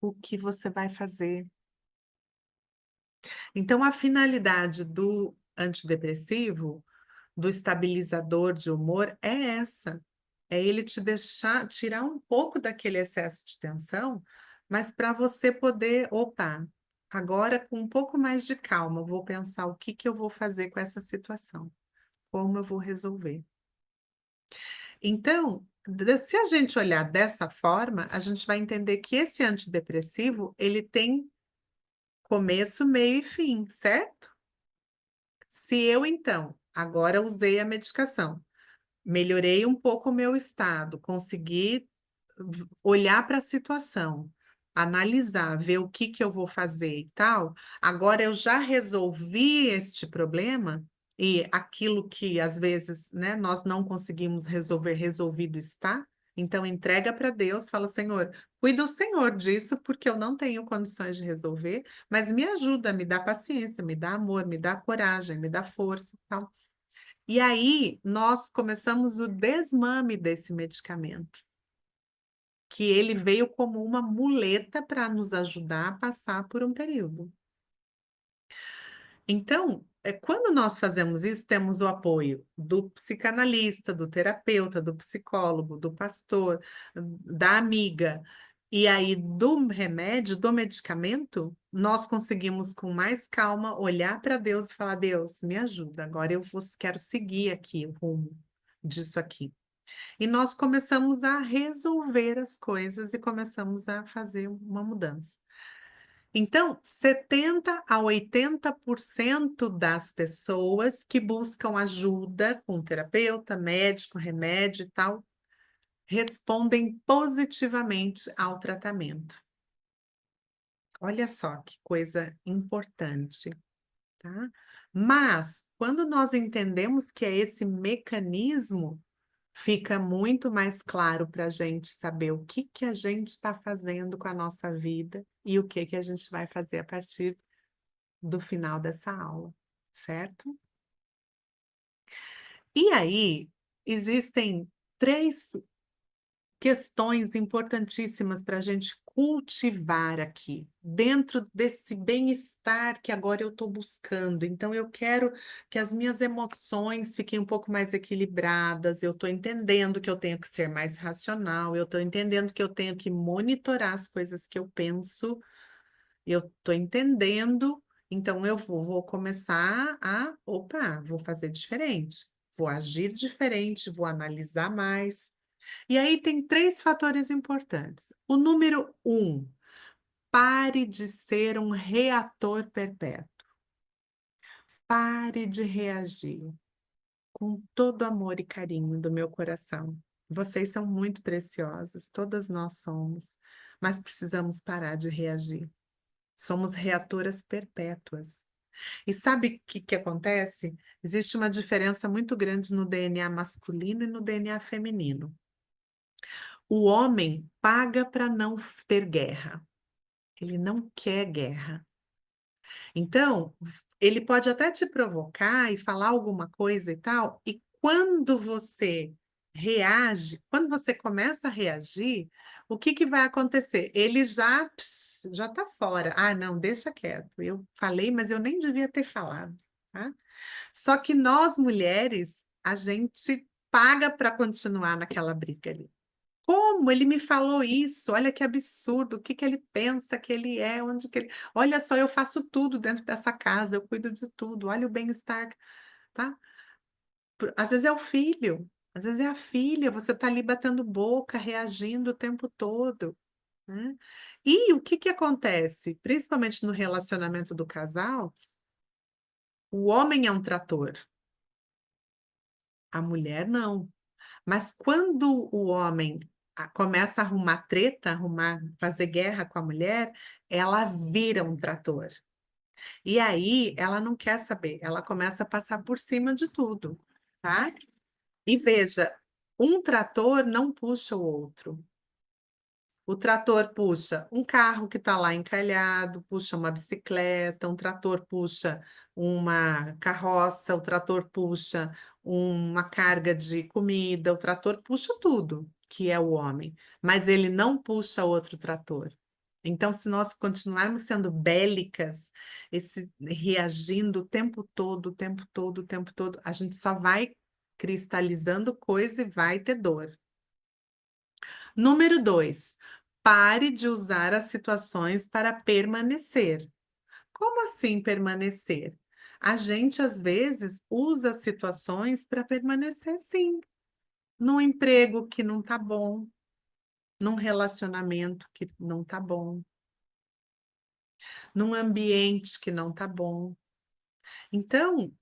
o que você vai fazer. Então, a finalidade do antidepressivo, do estabilizador de humor, é essa. É ele te deixar, tirar um pouco daquele excesso de tensão, mas para você poder, opa, agora com um pouco mais de calma, eu vou pensar o que que eu vou fazer com essa situação, como eu vou resolver. Então, se a gente olhar dessa forma, a gente vai entender que esse antidepressivo, ele tem começo, meio e fim, certo? Se eu, então, agora usei a medicação, melhorei um pouco o meu estado, consegui olhar para a situação, analisar, ver o que que eu vou fazer e tal. Agora eu já resolvi este problema e aquilo que às vezes, né, nós não conseguimos resolver, resolvido está. Então entrega para Deus, fala, Senhor, cuida o Senhor disso, porque eu não tenho condições de resolver, mas me ajuda, me dá paciência, me dá amor, me dá coragem, me dá força, e tal. E aí nós começamos o desmame desse medicamento, que ele veio como uma muleta para nos ajudar a passar por um período. Então, quando nós fazemos isso, temos o apoio do psicanalista, do terapeuta, do psicólogo, do pastor, da amiga, e aí do remédio, do medicamento, nós conseguimos com mais calma olhar para Deus e falar: Deus, me ajuda, agora quero seguir aqui o rumo disso aqui. E nós começamos a resolver as coisas e começamos a fazer uma mudança. Então, 70 a 80% das pessoas que buscam ajuda com terapeuta, médico, remédio e tal, respondem positivamente ao tratamento. Olha só que coisa importante, tá? Mas, quando nós entendemos que é esse mecanismo, fica muito mais claro para a gente saber o que que a gente está fazendo com a nossa vida e o que que a gente vai fazer a partir do final dessa aula, certo? E aí, existem 3 questões importantíssimas para a gente cultivar aqui, dentro desse bem-estar que agora eu estou buscando. Então, eu quero que as minhas emoções fiquem um pouco mais equilibradas. Eu estou entendendo que eu tenho que ser mais racional, eu estou entendendo que eu tenho que monitorar as coisas que eu penso, eu estou entendendo. Então, eu vou começar a, opa, vou fazer diferente, vou agir diferente, vou analisar mais. E aí tem 3 fatores importantes. O número 1, pare de ser um reator perpétuo. Pare de reagir, com todo amor e carinho do meu coração. Vocês são muito preciosas, todas nós somos, mas precisamos parar de reagir. Somos reatoras perpétuas. E sabe o que que acontece? Existe uma diferença muito grande no DNA masculino e no DNA feminino. O homem paga para não ter guerra. Ele não quer guerra. Então, ele pode até te provocar e falar alguma coisa e tal, e quando você reage, quando você começa a reagir, o que que vai acontecer? Ele já tá fora. Ah, não, deixa quieto. Eu falei, mas eu nem devia ter falado, tá? Só que nós mulheres, a gente paga para continuar naquela briga ali. Como ele me falou isso? Olha que absurdo. O que que ele pensa que ele é? Onde que ele... Olha só, eu faço tudo dentro dessa casa, eu cuido de tudo. Olha o bem-estar, tá? Às vezes é o filho, às vezes é a filha. Você tá ali batendo boca, reagindo o tempo todo, né? E o que que acontece? Principalmente no relacionamento do casal, o homem é um trator, a mulher não. Mas quando o homem começa a arrumar treta, fazer guerra com a mulher, ela vira um trator. E aí ela não quer saber, ela começa a passar por cima de tudo, tá? E veja, um trator não puxa o outro. O trator puxa um carro que está lá encalhado, puxa uma bicicleta, um trator puxa uma carroça, o trator puxa uma carga de comida, o trator puxa tudo, que é o homem, mas ele não puxa outro trator. Então, se nós continuarmos sendo bélicas, reagindo o tempo todo, o tempo todo, o tempo todo, a gente só vai cristalizando coisa e vai ter dor. Número 2, pare de usar as situações para permanecer. Como assim permanecer? A gente, às vezes, usa as situações para permanecer, sim, num emprego que não tá bom, num relacionamento que não tá bom, num ambiente que não tá bom. Então,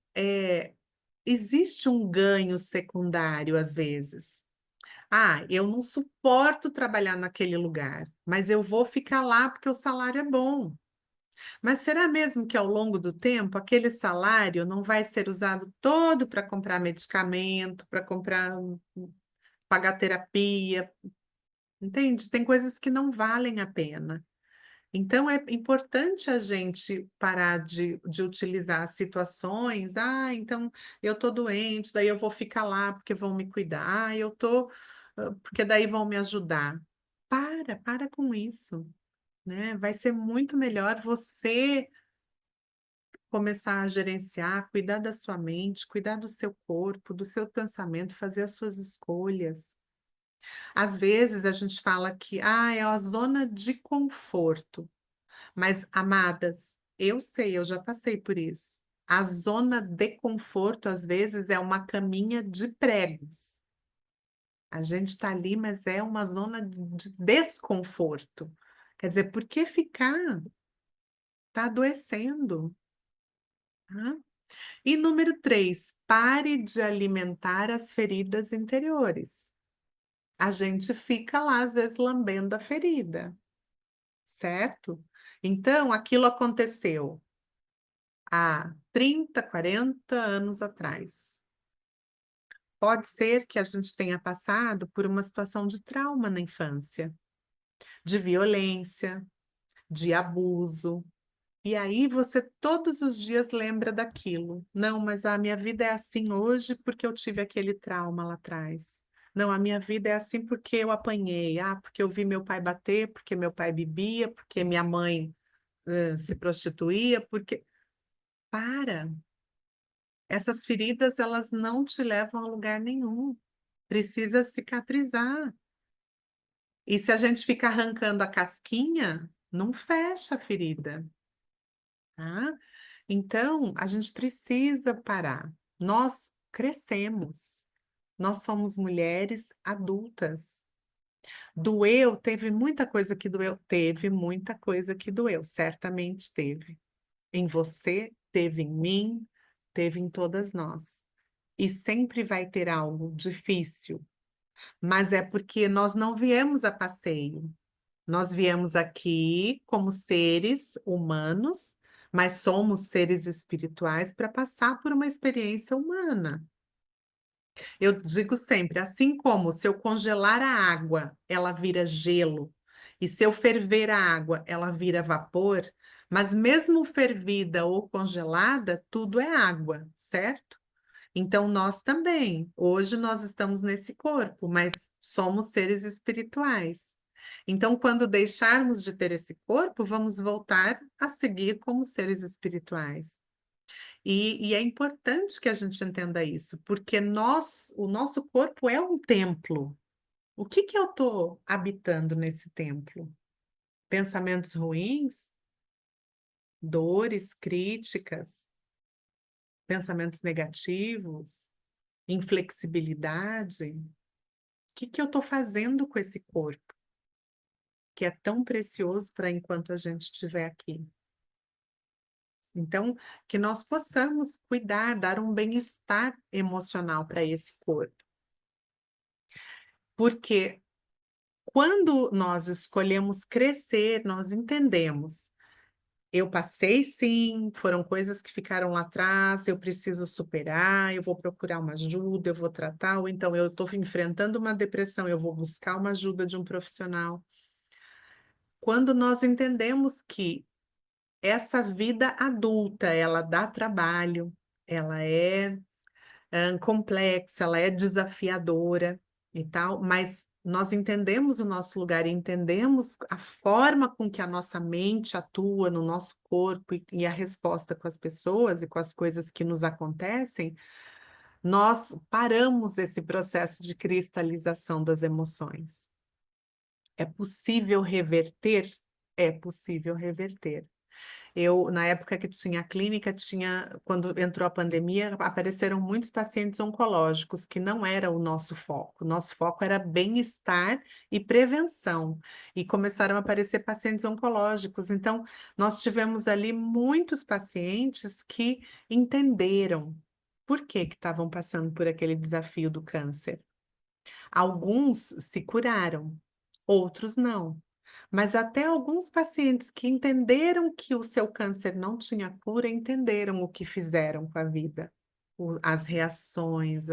existe um ganho secundário, às vezes. Ah, eu não suporto trabalhar naquele lugar, mas eu vou ficar lá porque o salário é bom. Mas será mesmo que ao longo do tempo aquele salário não vai ser usado todo para comprar medicamento, para comprar, pagar terapia, entende? Tem coisas que não valem a pena. Então é importante a gente parar de utilizar situações. Ah, então eu tô doente, daí eu vou ficar lá porque vão me cuidar. Ah, eu tô, porque daí vão me ajudar. Para com isso, né? Vai ser muito melhor você começar a gerenciar, cuidar da sua mente, cuidar do seu corpo, do seu pensamento, fazer as suas escolhas. Às vezes a gente fala que é a zona de conforto, mas amadas, eu sei, eu já passei por isso. A zona de conforto, às vezes, é uma caminha de pregos. A gente está ali, mas é uma zona de desconforto. Quer dizer, por que ficar? Está adoecendo. Tá? E número 3, pare de alimentar as feridas interiores. A gente fica lá, às vezes, lambendo a ferida, certo? Então, aquilo aconteceu. há 30, 40 anos atrás. Pode ser que a gente tenha passado por uma situação de trauma na infância, de violência, de abuso. E aí você todos os dias lembra daquilo. Não, mas a minha vida é assim hoje porque eu tive aquele trauma lá atrás. Não, a minha vida é assim porque eu apanhei. Ah, porque eu vi meu pai bater, porque meu pai bebia, porque minha mãe se prostituía, porque. Para! Essas feridas, elas não te levam a lugar nenhum. Precisa cicatrizar. E se a gente fica arrancando a casquinha, não fecha a ferida, tá? Então, a gente precisa parar. Nós crescemos. Nós somos mulheres adultas. Doeu, teve muita coisa que doeu, teve muita coisa que doeu, certamente teve. Em você, teve em mim, teve em todas nós. E sempre vai ter algo difícil, mas é porque nós não viemos a passeio. Nós viemos aqui como seres humanos, mas somos seres espirituais para passar por uma experiência humana. Eu digo sempre, assim como se eu congelar a água, ela vira gelo, e se eu ferver a água, ela vira vapor, mas mesmo fervida ou congelada, tudo é água, certo? Então, nós também. Hoje nós estamos nesse corpo, mas somos seres espirituais. Então, quando deixarmos de ter esse corpo, vamos voltar a seguir como seres espirituais. E é importante que a gente entenda isso, porque o nosso corpo é um templo. O que que eu estou habitando nesse templo? Pensamentos ruins, dores, críticas, pensamentos negativos, inflexibilidade? O que que eu estou fazendo com esse corpo, que é tão precioso para enquanto a gente estiver aqui? Então, que nós possamos cuidar, dar um bem-estar emocional para esse corpo. Porque quando nós escolhemos crescer, nós entendemos. Eu passei sim, foram coisas que ficaram lá atrás, eu preciso superar, eu vou procurar uma ajuda, eu vou tratar, ou então eu estou enfrentando uma depressão, eu vou buscar uma ajuda de um profissional. Quando nós entendemos que essa vida adulta, ela dá trabalho, ela é complexa, ela é desafiadora e tal, mas nós entendemos o nosso lugar e entendemos a forma com que a nossa mente atua no nosso corpo e a resposta com as pessoas e com as coisas que nos acontecem, nós paramos esse processo de cristalização das emoções. É possível reverter? É possível reverter. Eu, na época que tinha a clínica, quando entrou a pandemia, apareceram muitos pacientes oncológicos, que não era o nosso foco. Nosso foco era bem-estar e prevenção. E começaram a aparecer pacientes oncológicos. Então, nós tivemos ali muitos pacientes que entenderam por que que estavam passando por aquele desafio do câncer. Alguns se curaram, outros não. Mas até alguns pacientes que entenderam que o seu câncer não tinha cura, entenderam o que fizeram com a vida. As reações,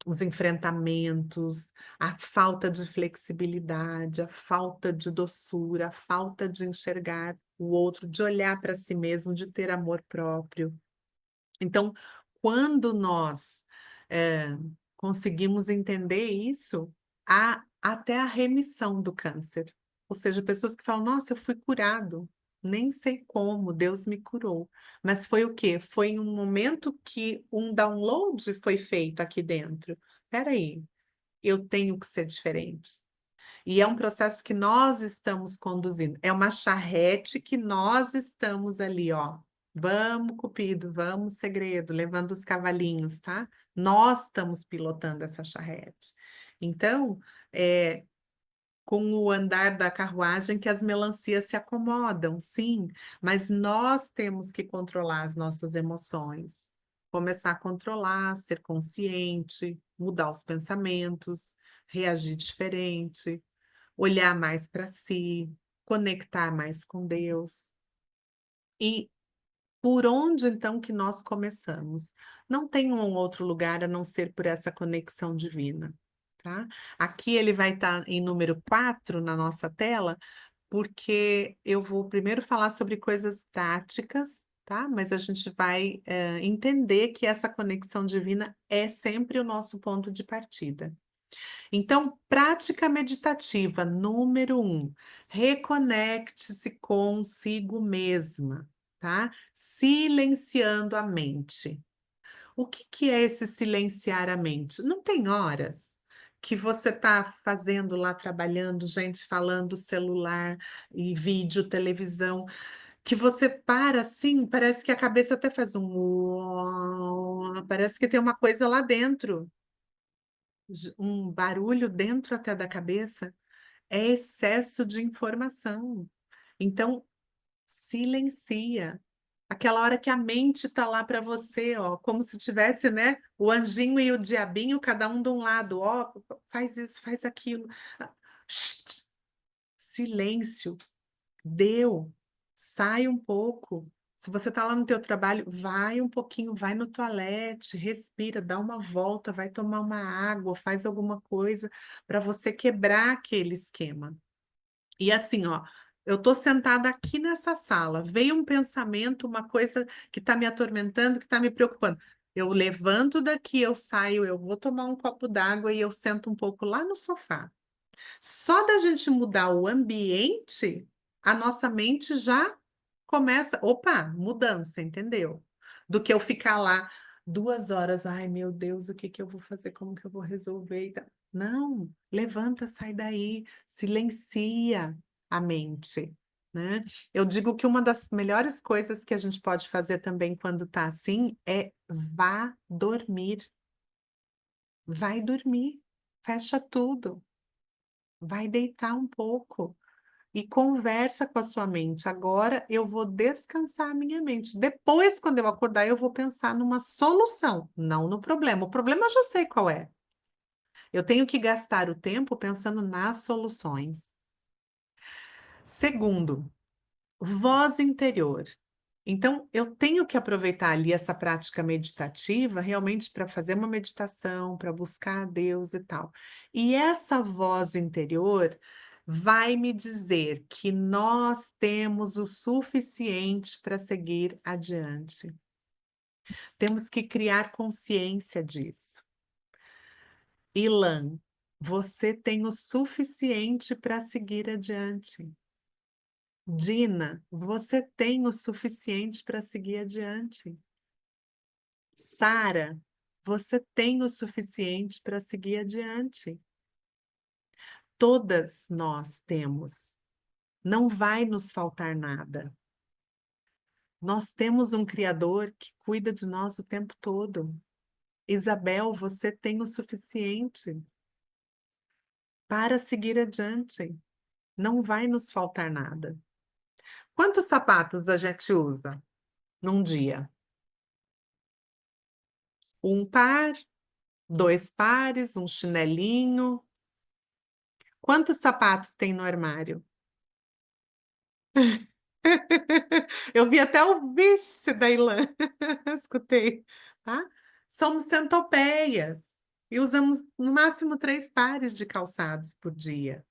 os enfrentamentos, a falta de flexibilidade, a falta de doçura, a falta de enxergar o outro, de olhar para si mesmo, de ter amor próprio. Então, quando nós conseguimos entender isso, há até a remissão do câncer. Ou seja, pessoas que falam, nossa, eu fui curado, nem sei como, Deus me curou. Mas foi o quê? Foi em um momento que um download foi feito aqui dentro. Espera aí, eu tenho que ser diferente. E é um processo que nós estamos conduzindo. É uma charrete que nós estamos ali, ó. Vamos, Cupido, vamos, segredo, levando os cavalinhos, tá? Nós estamos pilotando essa charrete. Então, é com o andar da carruagem que as melancias se acomodam, sim, mas nós temos que controlar as nossas emoções. Começar a controlar, ser consciente, mudar os pensamentos, reagir diferente, olhar mais para si, conectar mais com Deus. E Por onde então que nós começamos? Não tem um outro lugar a não ser por essa conexão divina, tá? Aqui ele vai estar em número 4 na nossa tela, porque eu vou primeiro falar sobre coisas práticas, tá? Mas a gente vai, entender que essa conexão divina é sempre o nosso ponto de partida. Então, prática meditativa número 1, reconecte-se consigo mesma, tá? Silenciando a mente. O que que é esse silenciar a mente? Não tem horas que você está fazendo lá, trabalhando, gente falando, celular e vídeo, televisão, que você para assim, parece que a cabeça até faz um uó, parece que tem uma coisa lá dentro, um barulho dentro até da cabeça. É excesso de informação. Então, silencia. Aquela hora que a mente está lá para você, ó, como se tivesse, né, o anjinho e o diabinho, cada um de um lado, ó, faz isso, faz aquilo. Ah, shht, silêncio. Deu. Sai um pouco. Se você está lá no teu trabalho, vai um pouquinho, vai no toalete, respira, dá uma volta, vai tomar uma água, faz alguma coisa para você quebrar aquele esquema. E assim, ó, eu tô sentada aqui nessa sala, veio um pensamento, uma coisa que está me atormentando, que está me preocupando. Eu levanto daqui, eu saio, eu vou tomar um copo d'água e eu sento um pouco lá no sofá. Só da gente mudar o ambiente, a nossa mente já começa, opa, mudança, entendeu? Do que eu ficar lá 2 horas, ai meu Deus, o que que eu vou fazer? Como que eu vou resolver? E tal. Não, levanta, sai daí, silencia a mente, né? Eu digo que uma das melhores coisas que a gente pode fazer também quando tá assim é vá dormir. Vai dormir, fecha tudo. Vai deitar um pouco e conversa com a sua mente. Agora eu vou descansar a minha mente. Depois, quando eu acordar, eu vou pensar numa solução, não no problema. O problema eu já sei qual é. Eu tenho que gastar o tempo pensando nas soluções. Segundo, voz interior. Então, eu tenho que aproveitar ali essa prática meditativa realmente para fazer uma meditação, para buscar a Deus e tal. E essa voz interior vai me dizer que nós temos o suficiente para seguir adiante. Temos que criar consciência disso. Ilan, você tem o suficiente para seguir adiante. Dina, você tem o suficiente para seguir adiante. Sara, você tem o suficiente para seguir adiante. Todas nós temos. Não vai nos faltar nada. Nós temos um Criador que cuida de nós o tempo todo. Isabel, você tem o suficiente para seguir adiante. Não vai nos faltar nada. Quantos sapatos a gente usa num dia? Um par, dois pares, um chinelinho. Quantos sapatos tem no armário? Eu vi até o vixe da Ilã, escutei, tá? Somos centopeias e usamos no máximo 3 pares de calçados por dia.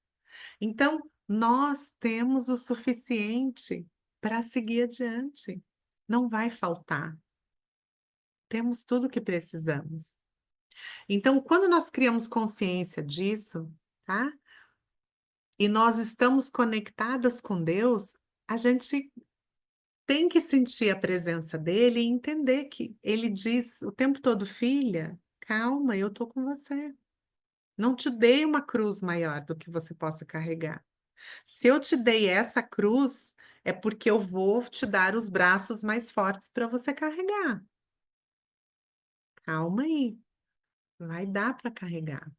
Então, nós temos o suficiente para seguir adiante. Não vai faltar. Temos tudo o que precisamos. Então, quando nós criamos consciência disso, tá? E nós estamos conectadas com Deus, a gente tem que sentir a presença dele e entender que ele diz o tempo todo, filha, calma, eu tô com você. Não te dei uma cruz maior do que você possa carregar. Se eu te dei essa cruz, é porque eu vou te dar os braços mais fortes para você carregar. Calma aí, vai dar para carregar.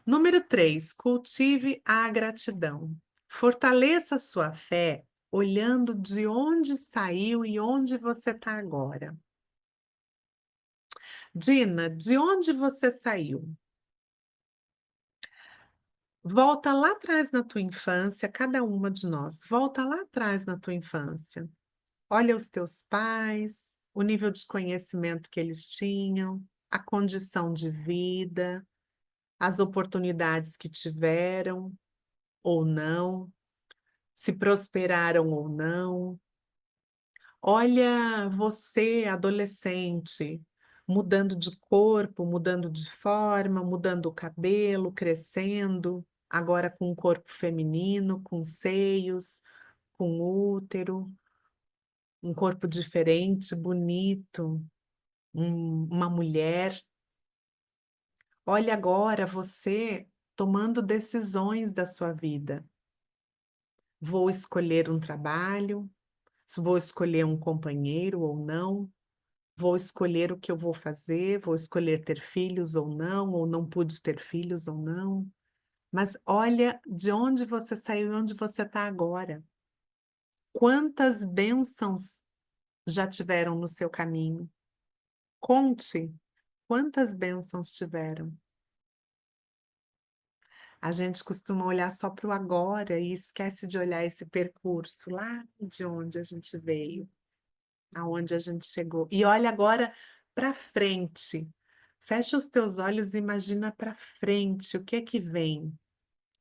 Número 3, cultive a gratidão. Fortaleça a sua fé olhando de onde saiu e onde você está agora. Dina, de onde você saiu? Volta lá atrás na tua infância, cada uma de nós, volta lá atrás na tua infância. Olha os teus pais, o nível de conhecimento que eles tinham, a condição de vida, as oportunidades que tiveram ou não, se prosperaram ou não. Olha você, adolescente, mudando de corpo, mudando de forma, mudando o cabelo, crescendo, agora com um corpo feminino, com seios, com útero, um corpo diferente, bonito, uma mulher. Olha agora você tomando decisões da sua vida. Vou escolher um trabalho, vou escolher um companheiro ou não. Vou escolher o que eu vou fazer, vou escolher ter filhos ou não pude ter filhos ou não. Mas olha de onde você saiu e onde você está agora. Quantas bênçãos já tiveram no seu caminho? Conte quantas bênçãos tiveram. A gente costuma olhar só para o agora e esquece de olhar esse percurso lá de onde a gente veio, aonde a gente chegou. E olha agora para frente. Fecha os teus olhos e imagina para frente, o que é que vem?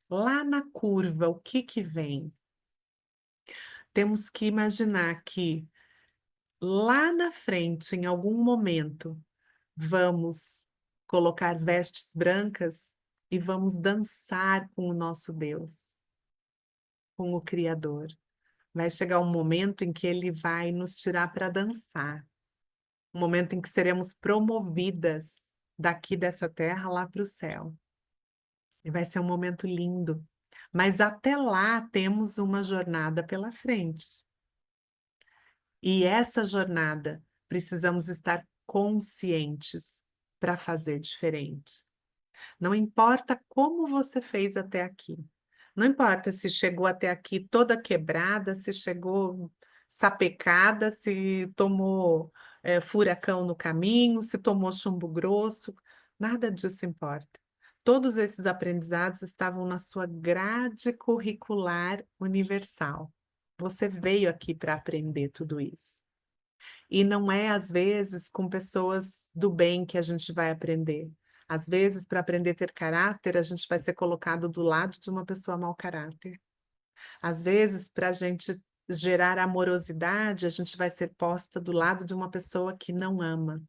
Lá na curva, o que que vem? Temos que imaginar que lá na frente, em algum momento, vamos colocar vestes brancas e vamos dançar com o nosso Deus, com o Criador. Vai chegar um momento em que ele vai nos tirar para dançar, um momento em que seremos promovidas daqui dessa terra lá para o céu. E vai ser um momento lindo. Mas até lá temos uma jornada pela frente. E essa jornada precisamos estar conscientes para fazer diferente. Não importa como você fez até aqui. Não importa se chegou até aqui toda quebrada, se chegou sapecada, se tomou furacão no caminho, se tomou chumbo grosso, nada disso importa. Todos esses aprendizados estavam na sua grade curricular universal. Você veio aqui para aprender tudo isso. E não é, às vezes, com pessoas do bem que a gente vai aprender. Às vezes, para aprender a ter caráter, a gente vai ser colocado do lado de uma pessoa mau caráter. Às vezes, para a gente gerar amorosidade, a gente vai ser posta do lado de uma pessoa que não ama.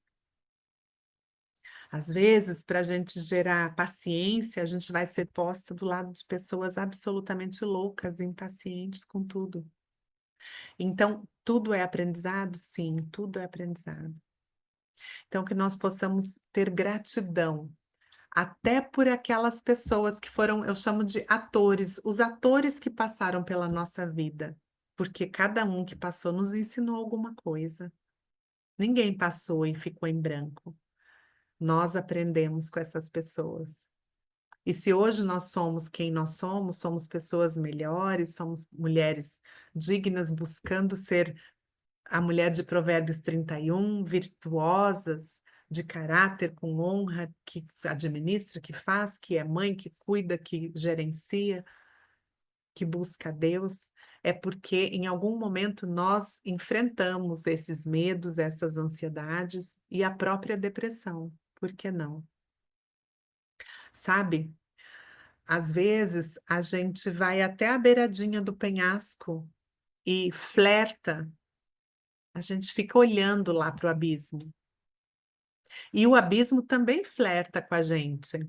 Às vezes, para a gente gerar paciência, a gente vai ser posta do lado de pessoas absolutamente loucas, impacientes com tudo. Então, tudo é aprendizado? Sim, tudo é aprendizado. Então, que nós possamos ter gratidão, até por aquelas pessoas que foram, eu chamo de atores, os atores que passaram pela nossa vida, porque cada um que passou nos ensinou alguma coisa. Ninguém passou e ficou em branco. Nós aprendemos com essas pessoas. E se hoje nós somos quem nós somos, somos pessoas melhores, somos mulheres dignas, buscando ser a mulher de Provérbios 31, virtuosas, de caráter, com honra, que administra, que faz, que é mãe, que cuida, que gerencia, que busca Deus, é porque em algum momento nós enfrentamos esses medos, essas ansiedades e a própria depressão. Por que não? Sabe? Às vezes a gente vai até a beiradinha do penhasco e flerta, a gente fica olhando lá para o abismo. E o abismo também flerta com a gente.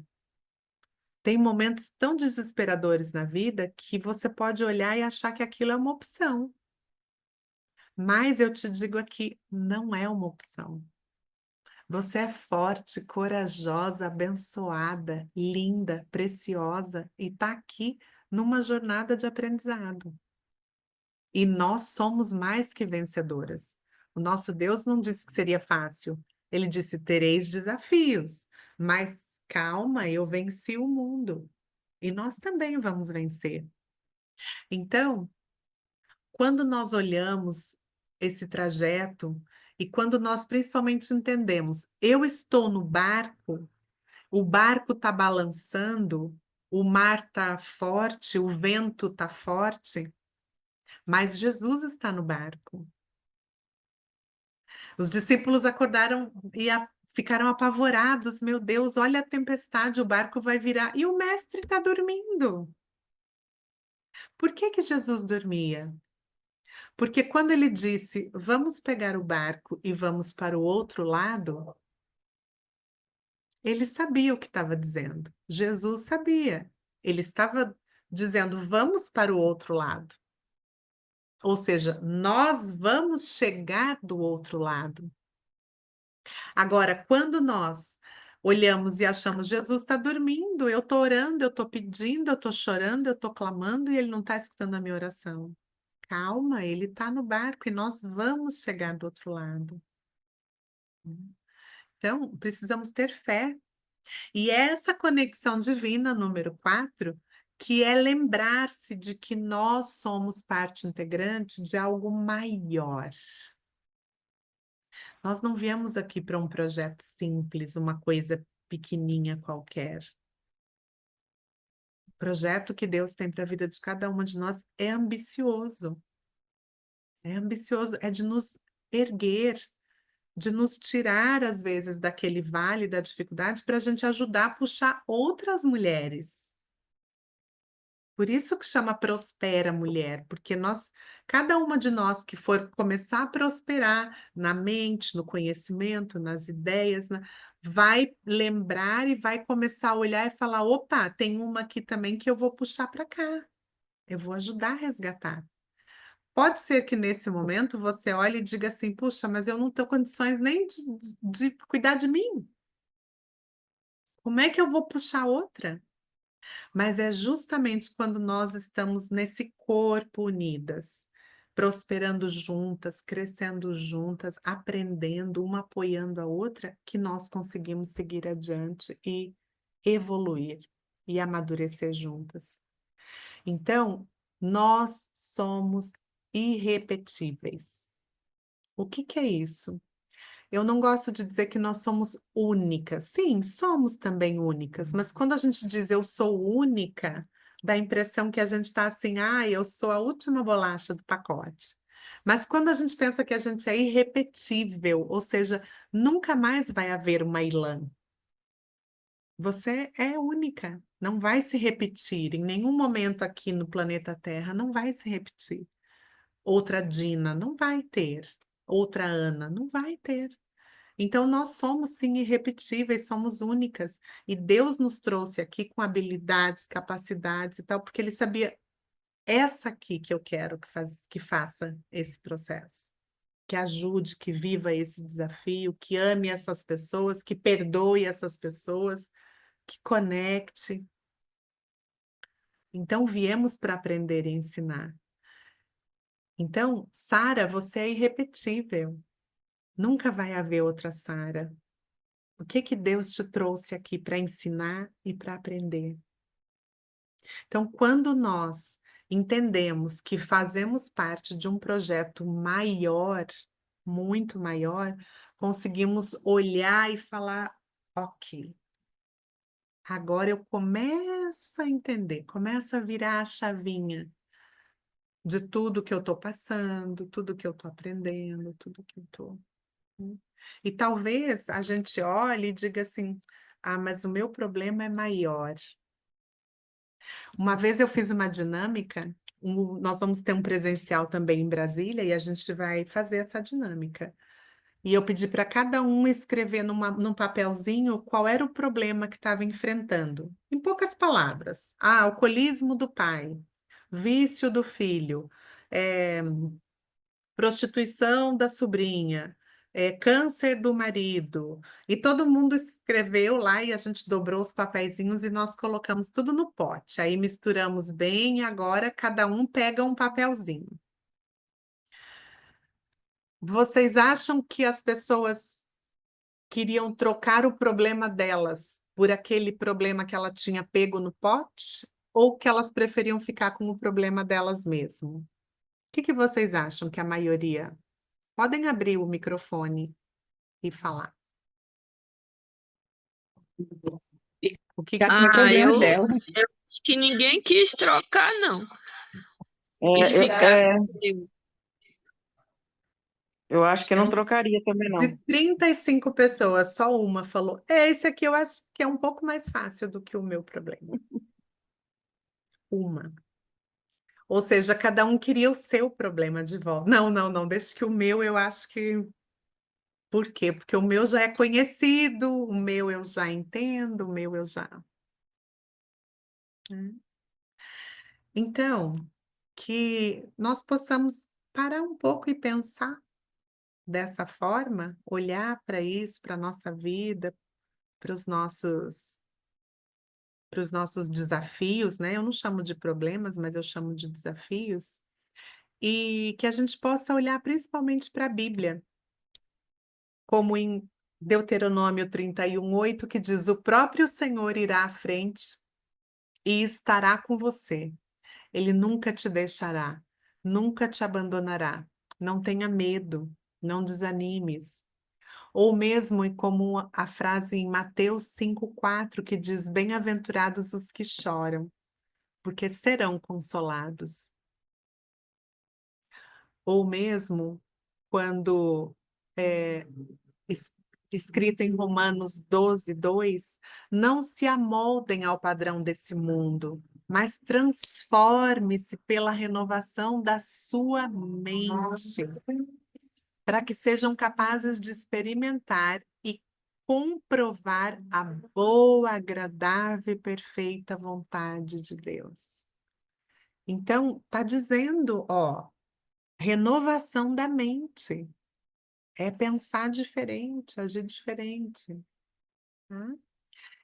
Tem momentos tão desesperadores na vida que você pode olhar e achar que aquilo é uma opção. Mas eu te digo aqui, não é uma opção. Você é forte, corajosa, abençoada, linda, preciosa e está aqui numa jornada de aprendizado. E nós somos mais que vencedoras. O nosso Deus não disse que seria fácil. Ele disse: tereis desafios, mas calma, eu venci o mundo. E nós também vamos vencer. Então, quando nós olhamos esse trajeto e quando nós principalmente entendemos, eu estou no barco, o barco está balançando, o mar está forte, o vento está forte, mas Jesus está no barco. Os discípulos acordaram e ficaram apavorados. Meu Deus, olha a tempestade, o barco vai virar. E o mestre está dormindo. Por que que Jesus dormia? Porque quando ele disse, vamos pegar o barco e vamos para o outro lado, ele sabia o que estava dizendo. Jesus sabia. Ele estava dizendo, vamos para o outro lado. Ou seja, nós vamos chegar do outro lado. Agora, quando nós olhamos e achamos, Jesus está dormindo, eu estou orando, eu estou pedindo, eu estou chorando, eu estou clamando e ele não está escutando a minha oração. Calma, ele está no barco e nós vamos chegar do outro lado. Então, precisamos ter fé. E é essa conexão divina, número 4, que é lembrar-se de que nós somos parte integrante de algo maior. Nós não viemos aqui para um projeto simples, uma coisa pequenininha qualquer. O projeto que Deus tem para a vida de cada uma de nós é ambicioso. É ambicioso, é de nos erguer, de nos tirar, às vezes, daquele vale da dificuldade para a gente ajudar a puxar outras mulheres. Por isso que chama Prospera Mulher, porque cada uma de nós que for começar a prosperar na mente, no conhecimento, nas ideias, vai lembrar e vai começar a olhar e falar: opa, tem uma aqui também que eu vou puxar para cá, eu vou ajudar a resgatar. Pode ser que nesse momento você olhe e diga assim: puxa, mas eu não tenho condições nem de cuidar de mim. Como é que eu vou puxar outra? Mas é justamente quando nós estamos nesse corpo unidas, prosperando juntas, crescendo juntas, aprendendo, uma apoiando a outra, que nós conseguimos seguir adiante e evoluir e amadurecer juntas. Então, nós somos irrepetíveis. O que que é isso? Eu não gosto de dizer que nós somos únicas. Sim, somos também únicas, mas quando a gente diz eu sou única, dá a impressão que a gente está assim, ah, eu sou a última bolacha do pacote. Mas quando a gente pensa que a gente é irrepetível, ou seja, nunca mais vai haver uma Ilã. Você é única, não vai se repetir em nenhum momento aqui no planeta Terra, não vai se repetir. Outra Dina, não vai ter. Outra Ana, não vai ter. Então, nós somos sim irrepetíveis, somos únicas. E Deus nos trouxe aqui com habilidades, capacidades e tal, porque Ele sabia, essa aqui que eu quero que faça esse processo. Que ajude, que viva esse desafio, que ame essas pessoas, que perdoe essas pessoas, que conecte. Então, viemos para aprender e ensinar. Então, Sara, você é irrepetível. Nunca vai haver outra Sara. O que que Deus te trouxe aqui para ensinar e para aprender? Então, quando nós entendemos que fazemos parte de um projeto maior, muito maior, conseguimos olhar e falar: ok, agora eu começo a entender, começo a virar a chavinha de tudo que eu estou passando, tudo que eu estou aprendendo, tudo que eu estou. E talvez a gente olhe e diga assim: ah, mas o meu problema é maior. Uma vez eu fiz uma dinâmica, nós vamos ter um presencial também em Brasília e a gente vai fazer essa dinâmica. E eu pedi para cada um escrever num papelzinho qual era o problema que estava enfrentando. Em poucas palavras. Ah, alcoolismo do pai, vício do filho, eh, prostituição da sobrinha, câncer do marido. E todo mundo escreveu lá e a gente dobrou os papeizinhos e nós colocamos tudo no pote. Aí misturamos bem e agora cada um pega um papelzinho. Vocês acham que as pessoas queriam trocar o problema delas por aquele problema que ela tinha pego no pote? Ou que elas preferiam ficar com o problema delas mesmo? O que que vocês acham que a maioria? Podem abrir o microfone e falar. O que Ficar com o você... problema Eu dela. acho que ninguém quis trocar, não. É, Quis eu, ficar é, consigo. Eu acho que eu não trocaria também, De não. 35 pessoas, só uma falou: é, esse aqui eu acho que é um pouco mais fácil do que o meu problema. Uma. Ou seja, cada um queria o seu problema de volta. Não, não, não, deixa que o meu eu acho que. Por quê? Porque o meu já é conhecido, o meu eu já entendo, o meu eu já. Né? Então, que nós possamos parar um pouco e pensar dessa forma, olhar para isso, para a nossa vida, para os nossos desafios, né? Eu não chamo de problemas, mas eu chamo de desafios, e que a gente possa olhar principalmente para a Bíblia, como em Deuteronômio 31:8, que diz: o próprio Senhor irá à frente e estará com você. Ele nunca te deixará, nunca te abandonará. Não tenha medo, não desanimes. Ou mesmo como a frase em Mateus 5:4, que diz: bem-aventurados os que choram, porque serão consolados. Ou mesmo quando é es- escrito em Romanos 12:2, não se amoldem ao padrão desse mundo, mas transforme-se pela renovação da sua mente, para que sejam capazes de experimentar e comprovar a boa, agradável e perfeita vontade de Deus. Então, está dizendo, ó, renovação da mente. É pensar diferente, agir diferente. Tá?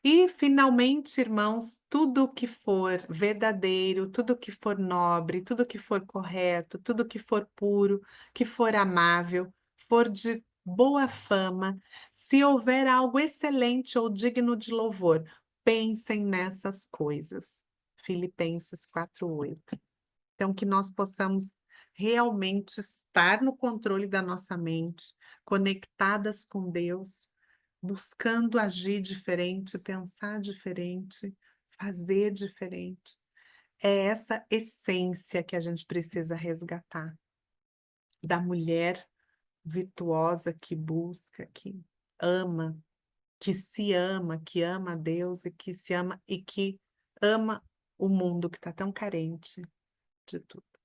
E, finalmente, irmãos, tudo que for verdadeiro, tudo que for nobre, tudo que for correto, tudo que for puro, que for amável, for de boa fama, se houver algo excelente ou digno de louvor, pensem nessas coisas. Filipenses 4:8. Então, que nós possamos realmente estar no controle da nossa mente, conectadas com Deus, buscando agir diferente, pensar diferente, fazer diferente. É essa essência que a gente precisa resgatar da mulher virtuosa que busca, que ama, que ama a Deus e que se ama e que ama o mundo que está tão carente de tudo.